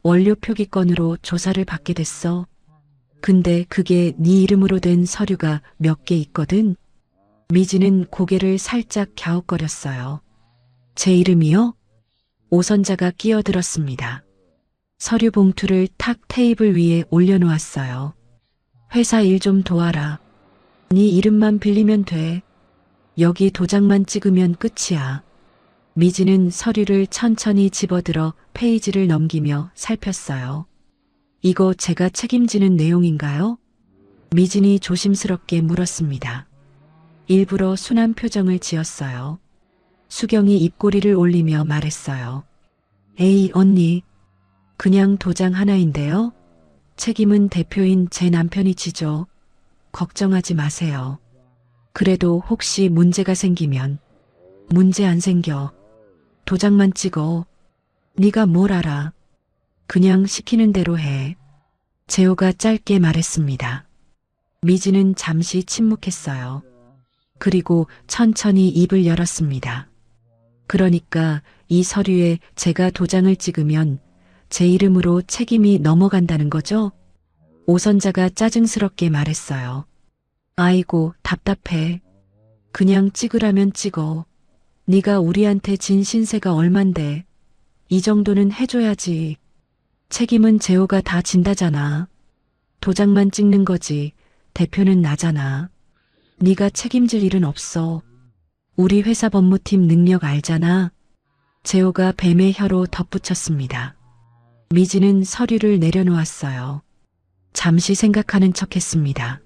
원료 표기건으로 조사를 받게 됐어. 근데 그게 네 이름으로 된 서류가 몇 개 있거든. 미진은 고개를 살짝 갸웃거렸어요. 제 이름이요? 오선자가 끼어들었습니다. 서류 봉투를 탁 테이블 위에 올려놓았어요. 회사 일 좀 도와라. 네 이름만 빌리면 돼. 여기 도장만 찍으면 끝이야. 미진은 서류를 천천히 집어들어 페이지를 넘기며 살폈어요. 이거 제가 책임지는 내용인가요? 미진이 조심스럽게 물었습니다. 일부러 순한 표정을 지었어요. 수경이 입꼬리를 올리며 말했어요. 에이, 언니. 그냥 도장 하나인데요. 책임은 대표인 제 남편이 지죠. 걱정하지 마세요. 그래도 혹시 문제가 생기면. 문제 안 생겨. 도장만 찍어. 네가 뭘 알아. 그냥 시키는 대로 해. 재호가 짧게 말했습니다. 미진은 잠시 침묵했어요. 그리고 천천히 입을 열었습니다. 그러니까 이 서류에 제가 도장을 찍으면 제 이름으로 책임이 넘어간다는 거죠? 오선자가 짜증스럽게 말했어요. 아이고, 답답해. 그냥 찍으라면 찍어. 네가 우리한테 진 신세가 얼만데. 이 정도는 해줘야지. 책임은 재호가 다 진다잖아. 도장만 찍는 거지. 대표는 나잖아. 네가 책임질 일은 없어. 우리 회사 법무팀 능력 알잖아. 재호가 뱀의 혀로 덧붙였습니다. 미진은 서류를 내려놓았어요. 잠시 생각하는 척했습니다.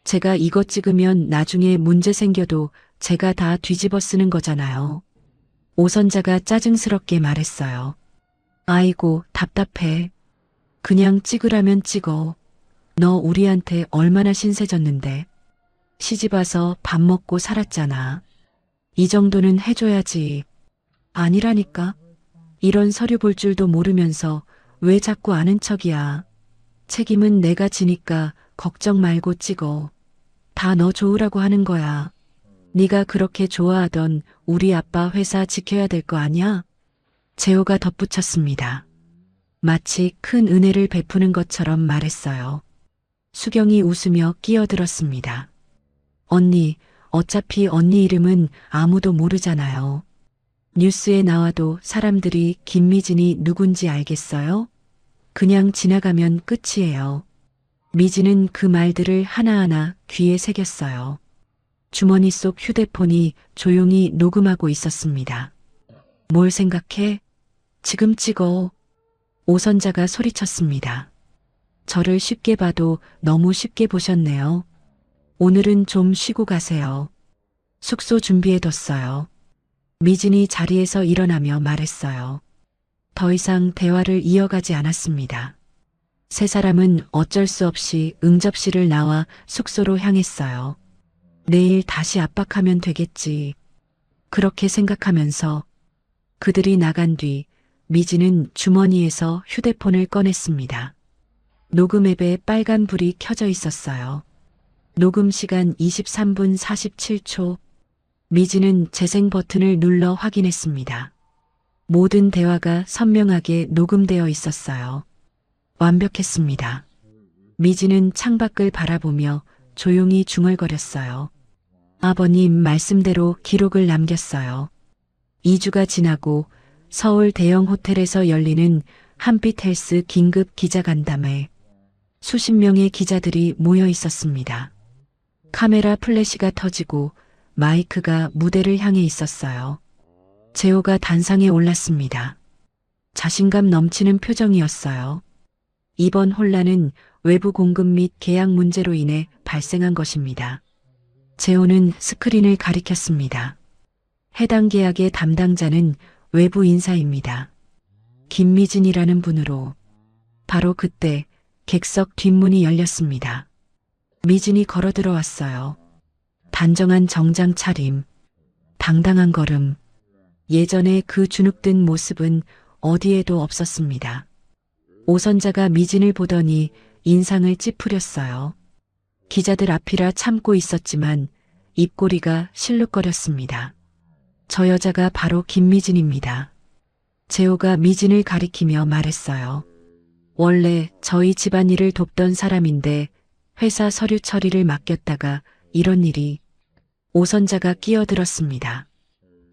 제가 이거 찍으면 나중에 문제 생겨도 제가 다 뒤집어 쓰는 거잖아요. 오선자가 짜증스럽게 말했어요. 아이고, 답답해. 그냥 찍으라면 찍어. 너 우리한테 얼마나 신세졌는데. 시집 와서 밥 먹고 살았잖아. 이 정도는 해줘야지. 아니라니까. 이런 서류 볼 줄도 모르면서 왜 자꾸 아는 척이야. 책임은 내가 지니까 걱정 말고 찍어. 다 너 좋으라고 하는 거야. 네가 그렇게 좋아하던 우리 아빠 회사 지켜야 될 거 아니야? 재호가 덧붙였습니다. 마치 큰 은혜를 베푸는 것처럼 말했어요. 수경이 웃으며 끼어들었습니다. 언니, 어차피 언니 이름은 아무도 모르잖아요. 뉴스에 나와도 사람들이 김미진이 누군지 알겠어요? 그냥 지나가면 끝이에요. 미진은 그 말들을 하나하나 귀에 새겼어요. 주머니 속 휴대폰이 조용히 녹음하고 있었습니다. 뭘 생각해? 지금 찍어. 오선자가 소리쳤습니다. 저를 쉽게 봐도 너무 쉽게 보셨네요. 오늘은 좀 쉬고 가세요. 숙소 준비해뒀어요. 미진이 자리에서 일어나며 말했어요. 더 이상 대화를 이어가지 않았습니다. 세 사람은 어쩔 수 없이 응접실을 나와 숙소로 향했어요. 내일 다시 압박하면 되겠지. 그렇게 생각하면서 그들이 나간 뒤 미진은 주머니에서 휴대폰을 꺼냈습니다. 녹음 앱에 빨간 불이 켜져 있었어요. 녹음 시간 23분 47초. 미진은 재생 버튼을 눌러 확인했습니다. 모든 대화가 선명하게 녹음되어 있었어요. 완벽했습니다. 미진은 창밖을 바라보며 조용히 중얼거렸어요. 아버님 말씀대로 기록을 남겼어요. 2주가 지나고 서울 대형 호텔에서 열리는 한빛 헬스 긴급 기자간담회. 수십 명의 기자들이 모여 있었습니다. 카메라 플래시가 터지고 마이크가 무대를 향해 있었어요. 재호가 단상에 올랐습니다. 자신감 넘치는 표정이었어요. 이번 혼란은 외부 공급 및 계약 문제로 인해 발생한 것입니다. 재호는 스크린을 가리켰습니다. 해당 계약의 담당자는 외부 인사입니다. 김미진이라는 분으로. 바로 그때 객석 뒷문이 열렸습니다. 미진이 걸어 들어왔어요. 단정한 정장 차림, 당당한 걸음. 예전에 그 주눅든 모습은 어디에도 없었습니다. 오선자가 미진을 보더니 인상을 찌푸렸어요. 기자들 앞이라 참고 있었지만 입꼬리가 실룩거렸습니다. 저 여자가 바로 김미진입니다. 재호가 미진을 가리키며 말했어요. 원래 저희 집안일을 돕던 사람인데 회사 서류 처리를 맡겼다가 이런 일이. 오선자가 끼어들었습니다.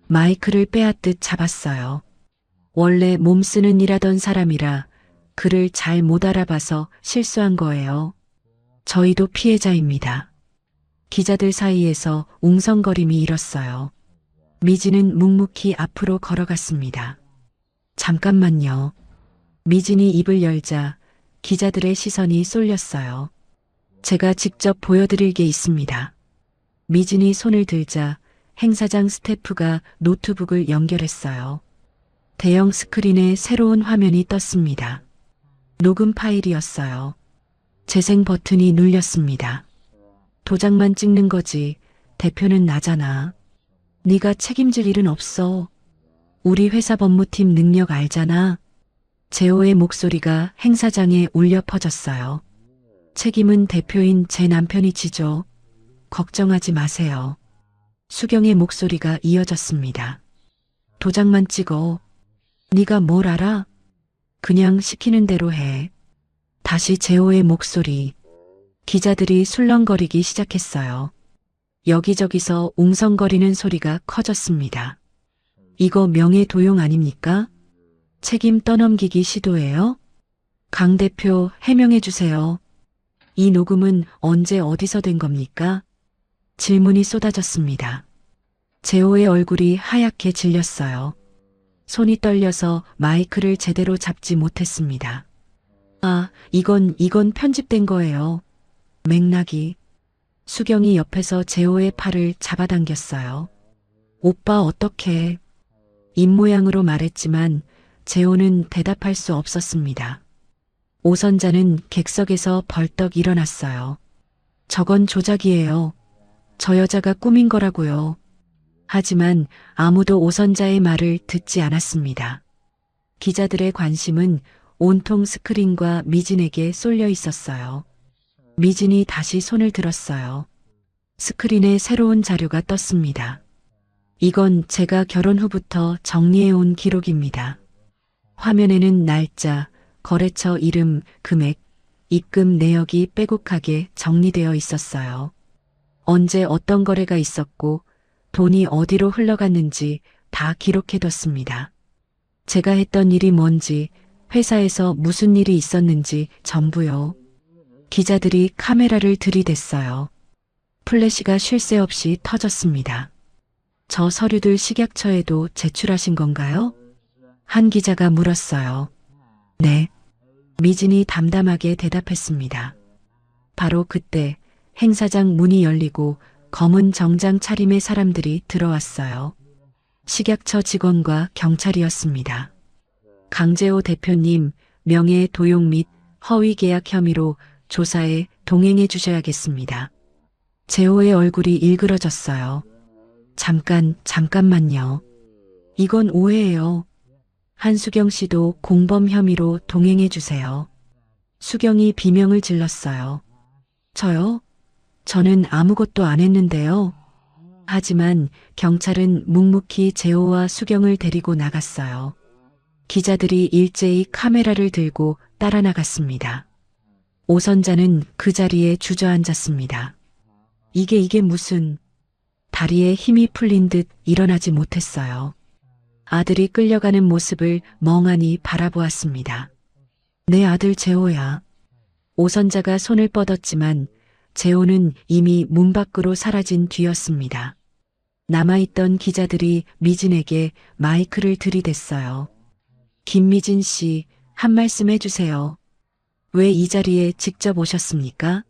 마이크를 빼앗듯 잡았어요. 원래 몸 쓰는 일하던 사람이라 그를 잘 못 알아봐서 실수한 거예요. 저희도 피해자입니다. 기자들 사이에서 웅성거림이 일었어요. 미진은 묵묵히 앞으로 걸어갔습니다. 잠깐만요. 미진이 입을 열자 기자들의 시선이 쏠렸어요. 제가 직접 보여드릴 게 있습니다. 미진이 손을 들자 행사장 스태프가 노트북을 연결했어요. 대형 스크린에 새로운 화면이 떴습니다. 녹음 파일이었어요. 재생 버튼이 눌렸습니다. 도장만 찍는 거지. 대표는 나잖아. 네가 책임질 일은 없어. 우리 회사 법무팀 능력 알잖아. 재호의 목소리가 행사장에 울려 퍼졌어요. 책임은 대표인 제 남편이 지죠. 걱정하지 마세요. 수경의 목소리가 이어졌습니다. 도장만 찍어. 네가 뭘 알아? 그냥 시키는 대로 해. 다시 재호의 목소리. 기자들이 술렁거리기 시작했어요. 여기저기서 웅성거리는 소리가 커졌습니다. 이거 명예도용 아닙니까? 책임 떠넘기기 시도예요? 강 대표 해명해 주세요. 이 녹음은 언제 어디서 된 겁니까? 질문이 쏟아졌습니다. 재호의 얼굴이 하얗게 질렸어요. 손이 떨려서 마이크를 제대로 잡지 못했습니다. 아, 이건 편집된 거예요. 맥락이. 수경이 옆에서 재호의 팔을 잡아당겼어요. 오빠 어떡해. 입모양으로 말했지만 재호는 대답할 수 없었습니다. 오선자는 객석에서 벌떡 일어났어요. 저건 조작이에요. 저 여자가 꾸민 거라고요. 하지만 아무도 오선자의 말을 듣지 않았습니다. 기자들의 관심은 온통 스크린과 미진에게 쏠려 있었어요. 미진이 다시 손을 들었어요. 스크린에 새로운 자료가 떴습니다. 이건 제가 결혼 후부터 정리해온 기록입니다. 화면에는 날짜, 거래처 이름, 금액, 입금 내역이 빼곡하게 정리되어 있었어요. 언제 어떤 거래가 있었고 돈이 어디로 흘러갔는지 다 기록해뒀습니다. 제가 했던 일이 뭔지, 회사에서 무슨 일이 있었는지 전부요. 기자들이 카메라를 들이댔어요. 플래시가 쉴 새 없이 터졌습니다. 저 서류들 식약처에도 제출하신 건가요? 한 기자가 물었어요. 네. 미진이 담담하게 대답했습니다. 바로 그때 행사장 문이 열리고 검은 정장 차림의 사람들이 들어왔어요. 식약처 직원과 경찰이었습니다. 강재호 대표님, 명예 도용 및 허위 계약 혐의로 조사에 동행해 주셔야겠습니다. 재호의 얼굴이 일그러졌어요. 잠깐만요. 이건 오해예요. 한수경 씨도 공범 혐의로 동행해 주세요. 수경이 비명을 질렀어요. 저요? 저는 아무것도 안 했는데요. 하지만 경찰은 묵묵히 재호와 수경을 데리고 나갔어요. 기자들이 일제히 카메라를 들고 따라 나갔습니다. 오선자는 그 자리에 주저앉았습니다. 이게 무슨... 다리에 힘이 풀린 듯 일어나지 못했어요. 아들이 끌려가는 모습을 멍하니 바라보았습니다. 내 아들 재호야. 오선자가 손을 뻗었지만 재호는 이미 문 밖으로 사라진 뒤였습니다. 남아있던 기자들이 미진에게 마이크를 들이댔어요. 김미진 씨, 한 말씀 해주세요. 왜 이 자리에 직접 오셨습니까?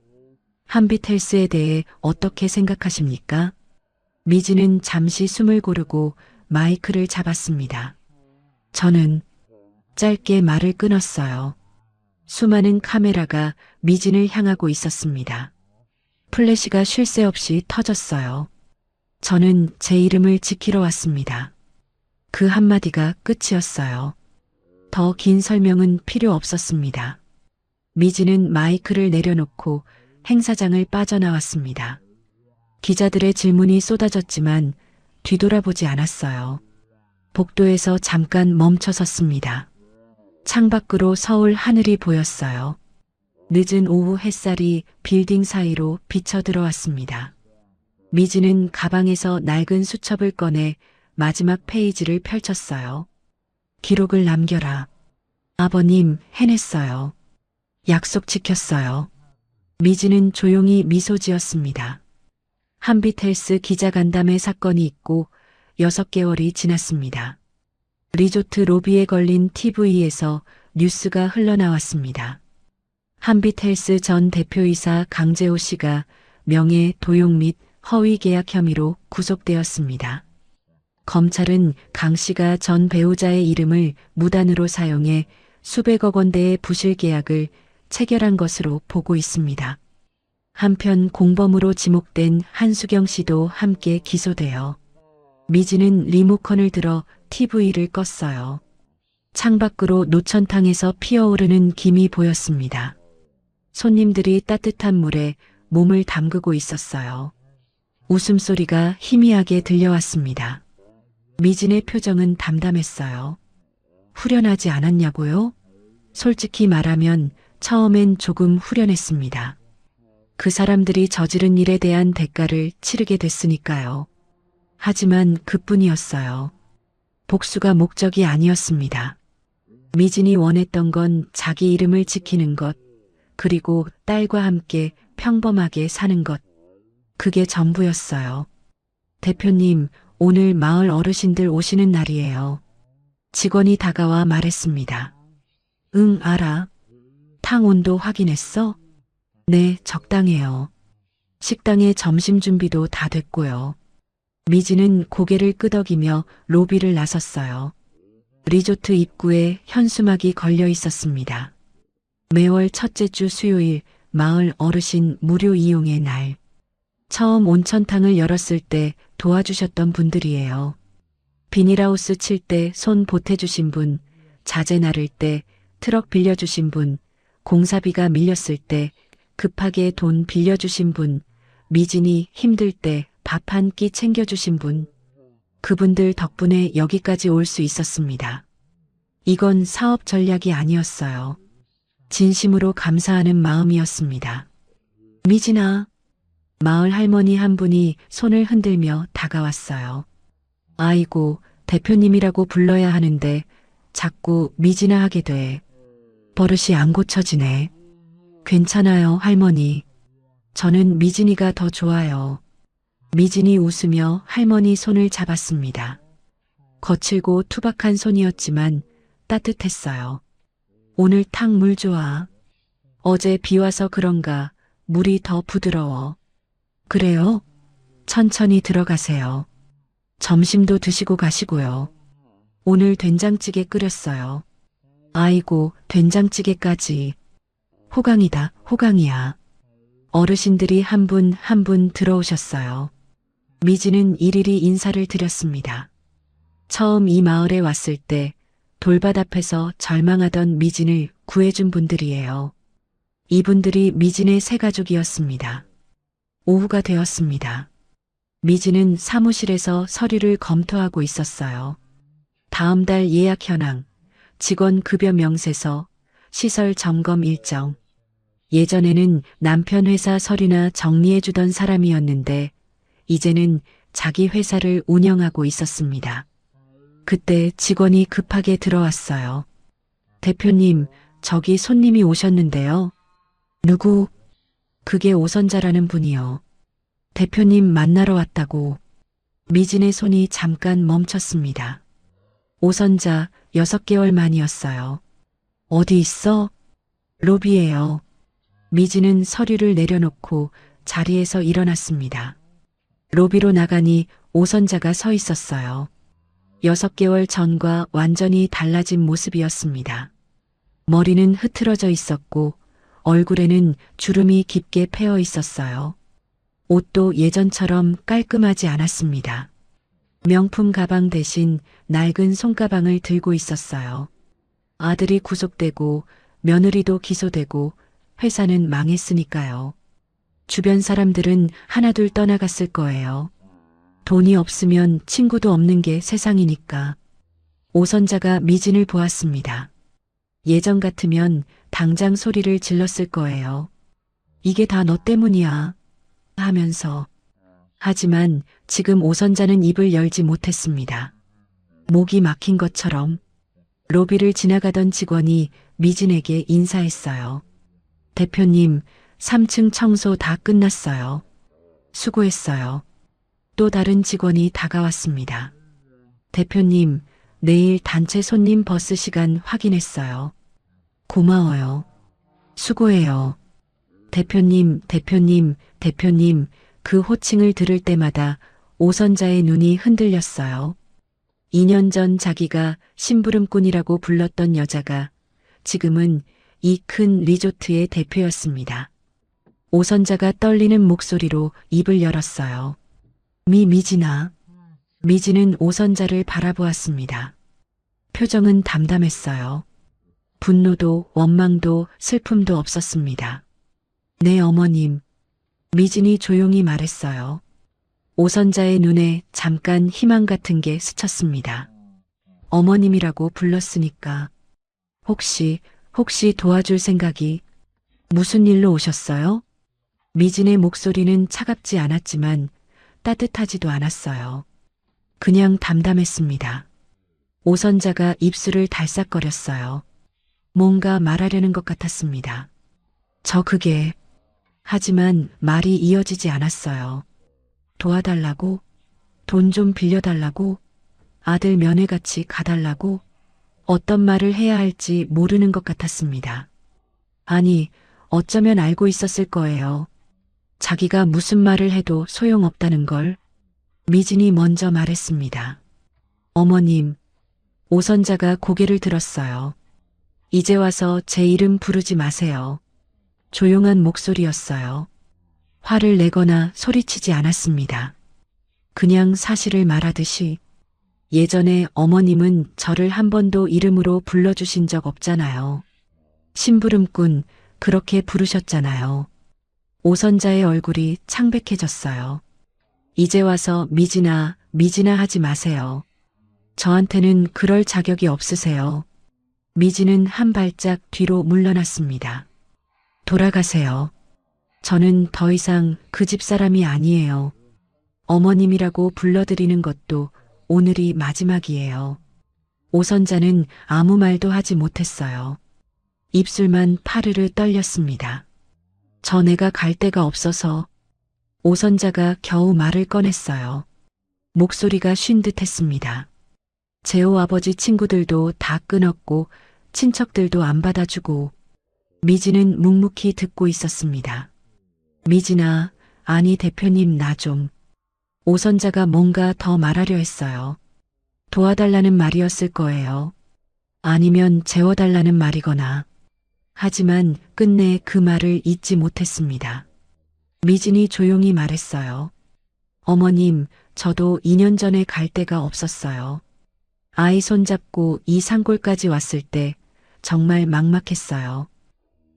한빛헬스에 대해 어떻게 생각하십니까? 미진은 잠시 숨을 고르고 마이크를 잡았습니다. 저는 짧게 말을 끊었어요. 수많은 카메라가 미진을 향하고 있었습니다. 플래시가 쉴 새 없이 터졌어요. 저는 제 이름을 지키러 왔습니다. 그 한마디가 끝이었어요. 더 긴 설명은 필요 없었습니다. 미진은 마이크를 내려놓고 행사장을 빠져나왔습니다. 기자들의 질문이 쏟아졌지만 뒤돌아보지 않았어요. 복도에서 잠깐 멈춰 섰습니다. 창밖으로 서울 하늘이 보였어요. 늦은 오후 햇살이 빌딩 사이로 비쳐 들어왔습니다. 미진은 가방에서 낡은 수첩을 꺼내 마지막 페이지를 펼쳤어요. 기록을 남겨라. 아버님, 해냈어요. 약속 지켰어요. 미진은 조용히 미소 지었습니다. 한빛헬스 기자간담회 사건이 있고 6개월이 지났습니다. 리조트 로비에 걸린 TV에서 뉴스가 흘러나왔습니다. 한빛헬스 전 대표이사 강재호 씨가 명예 도용 및 허위 계약 혐의로 구속되었습니다. 검찰은 강 씨가 전 배우자의 이름을 무단으로 사용해 수백억 원대의 부실 계약을 체결한 것으로 보고 있습니다. 한편 공범으로 지목된 한수경 씨도 함께 기소되어 미진은 리모컨을 들어 TV를 껐어요. 창밖으로 노천탕에서 피어오르는 김이 보였습니다. 손님들이 따뜻한 물에 몸을 담그고 있었어요. 웃음소리가 희미하게 들려왔습니다. 미진의 표정은 담담했어요. 후련하지 않았냐고요? 솔직히 말하면 처음엔 조금 후련했습니다. 그 사람들이 저지른 일에 대한 대가를 치르게 됐으니까요. 하지만 그뿐이었어요. 복수가 목적이 아니었습니다. 미진이 원했던 건 자기 이름을 지키는 것, 그리고 딸과 함께 평범하게 사는 것. 그게 전부였어요. 대표님, 오늘 마을 어르신들 오시는 날이에요. 직원이 다가와 말했습니다. 응, 알아. 탕 온도 확인했어? 네, 적당해요. 식당에 점심 준비도 다 됐고요. 미진은 고개를 끄덕이며 로비를 나섰어요. 리조트 입구에 현수막이 걸려 있었습니다. 매월 첫째 주 수요일 마을 어르신 무료 이용의 날. 처음 온천탕을 열었을 때 도와주셨던 분들이에요. 비닐하우스 칠 때 손 보태주신 분, 자재 나를 때 트럭 빌려주신 분, 공사비가 밀렸을 때 급하게 돈 빌려주신 분, 미진이 힘들 때 밥 한 끼 챙겨주신 분. 그분들 덕분에 여기까지 올 수 있었습니다. 이건 사업 전략이 아니었어요. 진심으로 감사하는 마음이었습니다. 미진아. 마을 할머니 한 분이 손을 흔들며 다가왔어요. 아이고, 대표님이라고 불러야 하는데 자꾸 미진아 하게 돼. 버릇이 안 고쳐지네. 괜찮아요, 할머니. 저는 미진이가 더 좋아요. 미진이 웃으며 할머니 손을 잡았습니다. 거칠고 투박한 손이었지만 따뜻했어요. 오늘 탕 물 좋아. 어제 비 와서 그런가 물이 더 부드러워. 그래요? 천천히 들어가세요. 점심도 드시고 가시고요. 오늘 된장찌개 끓였어요. 아이고, 된장찌개까지. 호강이다, 호강이야. 어르신들이 한 분 한 분 들어오셨어요. 미진은 일일이 인사를 드렸습니다. 처음 이 마을에 왔을 때 돌밭 앞에서 절망하던 미진을 구해준 분들이에요. 이분들이 미진의 새 가족이었습니다. 오후가 되었습니다. 미진은 사무실에서 서류를 검토하고 있었어요. 다음 달 예약 현황, 직원 급여 명세서, 시설 점검 일정. 예전에는 남편 회사 서류나 정리해주던 사람이었는데 이제는 자기 회사를 운영하고 있었습니다. 그때 직원이 급하게 들어왔어요. 대표님, 저기 손님이 오셨는데요. 누구? 그게 오선자라는 분이요. 대표님 만나러 왔다고. 미진의 손이 잠깐 멈췄습니다. 오선자 6개월 만이었어요. 어디 있어? 로비에요. 미진은 서류를 내려놓고 자리에서 일어났습니다. 로비로 나가니 오선자가 서 있었어요. 6개월 전과 완전히 달라진 모습이었습니다. 머리는 흐트러져 있었고 얼굴에는 주름이 깊게 패어 있었어요. 옷도 예전처럼 깔끔하지 않았습니다. 명품 가방 대신 낡은 손가방을 들고 있었어요. 아들이 구속되고 며느리도 기소되고 회사는 망했으니까요. 주변 사람들은 하나둘 떠나갔을 거예요. 돈이 없으면 친구도 없는 게 세상이니까. 오선자가 미진을 보았습니다. 예전 같으면 당장 소리를 질렀을 거예요. 이게 다 너 때문이야. 하면서. 하지만 지금 오선자는 입을 열지 못했습니다. 목이 막힌 것처럼. 로비를 지나가던 직원이 미진에게 인사했어요. 대표님, 3층 청소 다 끝났어요. 수고했어요. 또 다른 직원이 다가왔습니다. 대표님, 내일 단체 손님 버스 시간 확인했어요. 고마워요. 수고해요. 대표님, 대표님, 대표님, 그 호칭을 들을 때마다 오선자의 눈이 흔들렸어요. 2년 전 자기가 심부름꾼이라고 불렀던 여자가 지금은 이 큰 리조트의 대표였습니다. 오선자가 떨리는 목소리로 입을 열었어요. 미진아. 미진은 오선자를 바라보았습니다. 표정은 담담했어요. 분노도 원망도 슬픔도 없었습니다. 네, 어머님. 미진이 조용히 말했어요. 오선자의 눈에 잠깐 희망 같은 게 스쳤습니다. 어머님이라고 불렀으니까. 혹시 도와줄 생각이. 무슨 일로 오셨어요? 미진의 목소리는 차갑지 않았지만 따뜻하지도 않았어요. 그냥 담담했습니다. 오선자가 입술을 달싹거렸어요. 뭔가 말하려는 것 같았습니다. 하지만 말이 이어지지 않았어요. 도와달라고? 돈 좀 빌려달라고? 아들 면회같이 가달라고? 어떤 말을 해야 할지 모르는 것 같았습니다. 아니, 어쩌면 알고 있었을 거예요. 자기가 무슨 말을 해도 소용없다는 걸. 미진이 먼저 말했습니다. 어머님, 오선자가 고개를 들었어요. 이제 와서 제 이름 부르지 마세요. 조용한 목소리였어요. 화를 내거나 소리치지 않았습니다. 그냥 사실을 말하듯이 예전에 어머님은 저를 한 번도 이름으로 불러주신 적 없잖아요. 심부름꾼 그렇게 부르셨잖아요. 오선자의 얼굴이 창백해졌어요. 이제 와서 미진아, 미진아 하지 마세요. 저한테는 그럴 자격이 없으세요. 미진은 한 발짝 뒤로 물러났습니다. 돌아가세요. 저는 더 이상 그 집 사람이 아니에요. 어머님이라고 불러드리는 것도 오늘이 마지막이에요. 오선자는 아무 말도 하지 못했어요. 입술만 파르르 떨렸습니다. 전애가 갈 데가 없어서. 오선자가 겨우 말을 꺼냈어요. 목소리가 쉰 듯 했습니다. 재호 아버지 친구들도 다 끊었고 친척들도 안 받아주고. 미진은 묵묵히 듣고 있었습니다. 미진아, 아니 대표님 나 좀. 오선자가 뭔가 더 말하려 했어요. 도와달라는 말이었을 거예요. 아니면 재워달라는 말이거나. 하지만 끝내 그 말을 잊지 못했습니다. 미진이 조용히 말했어요. 어머님, 저도 2년 전에 갈 데가 없었어요. 아이 손잡고 이 산골까지 왔을 때 정말 막막했어요.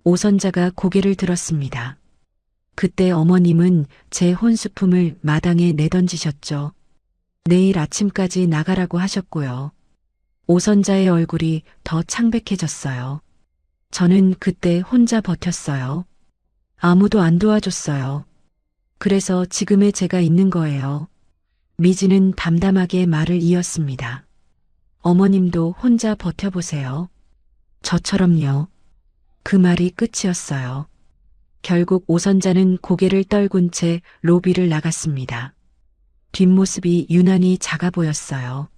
오선자가 고개를 들었습니다. 그때 어머님은 제 혼수품을 마당에 내던지셨죠. 내일 아침까지 나가라고 하셨고요. 오선자의 얼굴이 더 창백해졌어요. 저는 그때 혼자 버텼어요. 아무도 안 도와줬어요. 그래서 지금의 제가 있는 거예요. 미진은 담담하게 말을 이었습니다. 어머님도 혼자 버텨보세요. 저처럼요. 그 말이 끝이었어요. 결국 오선자는 고개를 떨군 채 로비를 나갔습니다. 뒷모습이 유난히 작아 보였어요.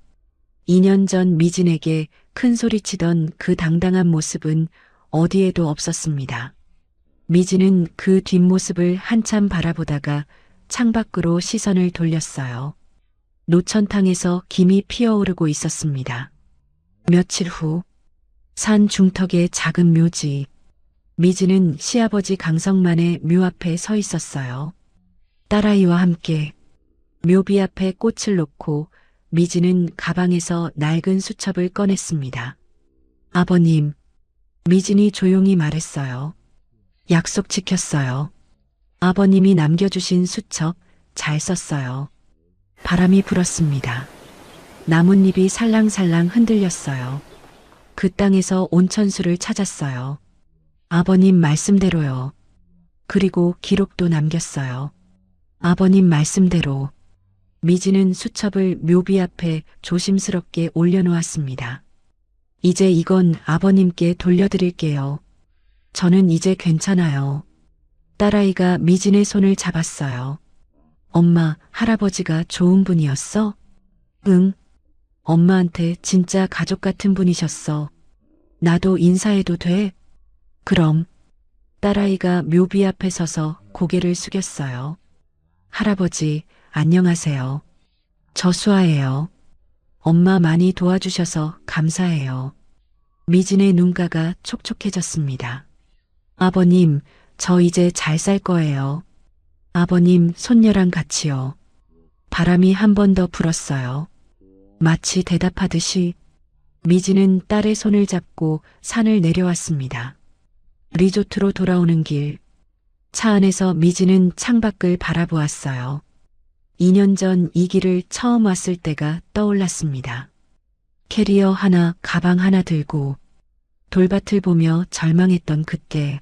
2년 전 미진에게 큰 소리치던 그 당당한 모습은 어디에도 없었습니다. 미진은 그 뒷모습을 한참 바라보다가 창밖으로 시선을 돌렸어요. 노천탕에서 김이 피어오르고 있었습니다. 며칠 후, 산 중턱의 작은 묘지. 미진은 시아버지 강성만의 묘 앞에 서 있었어요. 딸아이와 함께 묘비 앞에 꽃을 놓고 미진은 가방에서 낡은 수첩을 꺼냈습니다. 아버님, 미진이 조용히 말했어요. 약속 지켰어요. 아버님이 남겨주신 수첩 잘 썼어요. 바람이 불었습니다. 나뭇잎이 살랑살랑 흔들렸어요. 그 땅에서 온천수를 찾았어요. 아버님 말씀대로요. 그리고 기록도 남겼어요. 아버님 말씀대로. 미진은 수첩을 묘비 앞에 조심스럽게 올려놓았습니다. 이제 이건 아버님께 돌려드릴게요. 저는 이제 괜찮아요. 딸아이가 미진의 손을 잡았어요. 엄마, 할아버지가 좋은 분이었어? 응. 엄마한테 진짜 가족 같은 분이셨어. 나도 인사해도 돼? 그럼. 딸아이가 묘비 앞에 서서 고개를 숙였어요. 할아버지, 안녕하세요. 저 수아예요. 엄마 많이 도와주셔서 감사해요. 미진의 눈가가 촉촉해졌습니다. 아버님, 저 이제 잘 살 거예요. 아버님, 손녀랑 같이요. 바람이 한 번 더 불었어요. 마치 대답하듯이 미진은 딸의 손을 잡고 산을 내려왔습니다. 리조트로 돌아오는 길. 차 안에서 미진은 창밖을 바라보았어요. 2년 전 이 길을 처음 왔을 때가 떠올랐습니다. 캐리어 하나, 가방 하나 들고 돌밭을 보며 절망했던 그때.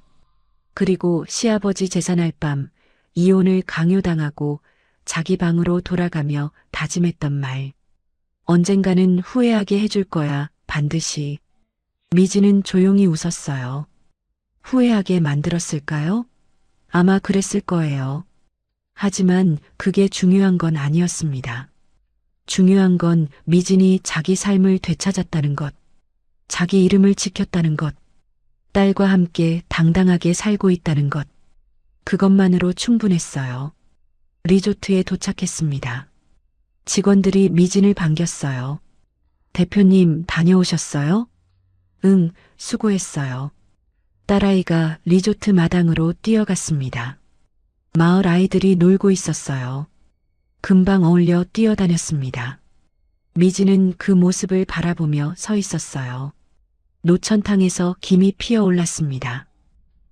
그리고 시아버지 제산할 밤 이혼을 강요당하고 자기 방으로 돌아가며 다짐했던 말. 언젠가는 후회하게 해줄 거야, 반드시. 미진은 조용히 웃었어요. 후회하게 만들었을까요? 아마 그랬을 거예요. 하지만 그게 중요한 건 아니었습니다. 중요한 건 미진이 자기 삶을 되찾았다는 것, 자기 이름을 지켰다는 것, 딸과 함께 당당하게 살고 있다는 것. 그것만으로 충분했어요. 리조트에 도착했습니다. 직원들이 미진을 반겼어요. 대표님 다녀오셨어요? 응, 수고했어요. 딸아이가 리조트 마당으로 뛰어갔습니다. 마을 아이들이 놀고 있었어요. 금방 어울려 뛰어다녔습니다. 미진은 그 모습을 바라보며 서 있었어요. 노천탕에서 김이 피어올랐습니다.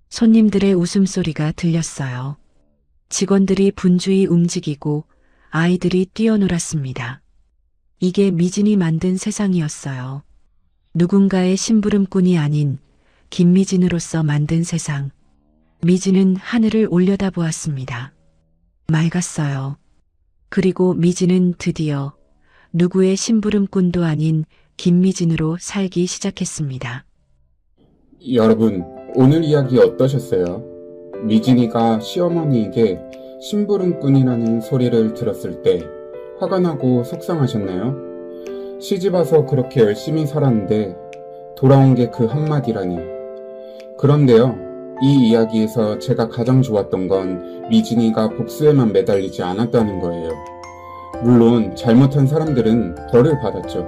손님들의 웃음소리가 들렸어요. 직원들이 분주히 움직이고 아이들이 뛰어놀았습니다. 이게 미진이 만든 세상이었어요. 누군가의 심부름꾼이 아닌 김미진으로서 만든 세상. 미진은 하늘을 올려다보았습니다. 맑았어요. 그리고 미진은 드디어 누구의 심부름꾼도 아닌 김미진으로 살기 시작했습니다. 여러분, 오늘 이야기 어떠셨어요? 미진이가 시어머니에게 심부름꾼이라는 소리를 들었을 때 화가 나고 속상하셨나요? 시집와서 그렇게 열심히 살았는데 돌아온 게 그 한마디라니. 그런데요, 이 이야기에서 제가 가장 좋았던 건 미진이가 복수에만 매달리지 않았다는 거예요. 물론 잘못한 사람들은 벌을 받았죠.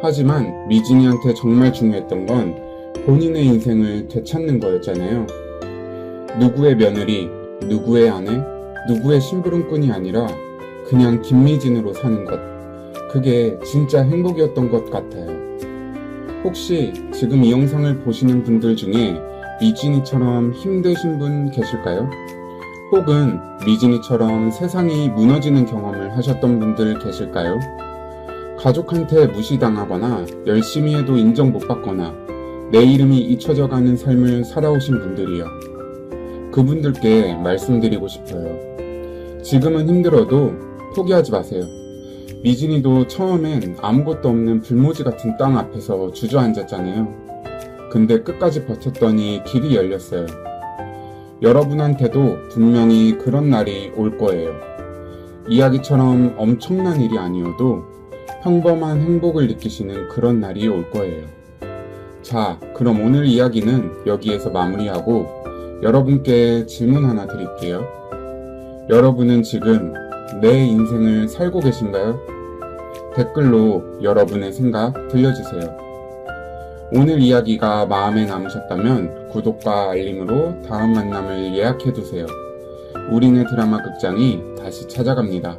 하지만 미진이한테 정말 중요했던 건 본인의 인생을 되찾는 거였잖아요. 누구의 며느리, 누구의 아내, 누구의 심부름꾼이 아니라 그냥 김미진으로 사는 것. 그게 진짜 행복이었던 것 같아요. 혹시 지금 이 영상을 보시는 분들 중에 미진이처럼 힘드신 분 계실까요? 혹은 미진이처럼 세상이 무너지는 경험을 하셨던 분들 계실까요? 가족한테 무시당하거나 열심히 해도 인정 못 받거나 내 이름이 잊혀져 가는 삶을 살아오신 분들이요. 그분들께 말씀드리고 싶어요. 지금은 힘들어도 포기하지 마세요. 미진이도 처음엔 아무것도 없는 불모지 같은 땅 앞에서 주저앉았잖아요. 근데 끝까지 버텼더니 길이 열렸어요. 여러분한테도 분명히 그런 날이 올 거예요. 이야기처럼 엄청난 일이 아니어도 평범한 행복을 느끼시는 그런 날이 올 거예요. 자, 그럼 오늘 이야기는 여기에서 마무리하고 여러분께 질문 하나 드릴게요. 여러분은 지금 내 인생을 살고 계신가요? 댓글로 여러분의 생각 들려주세요. 오늘 이야기가 마음에 남으셨다면 구독과 알림으로 다음 만남을 예약해두세요. 우리네 드라마 극장이 다시 찾아갑니다.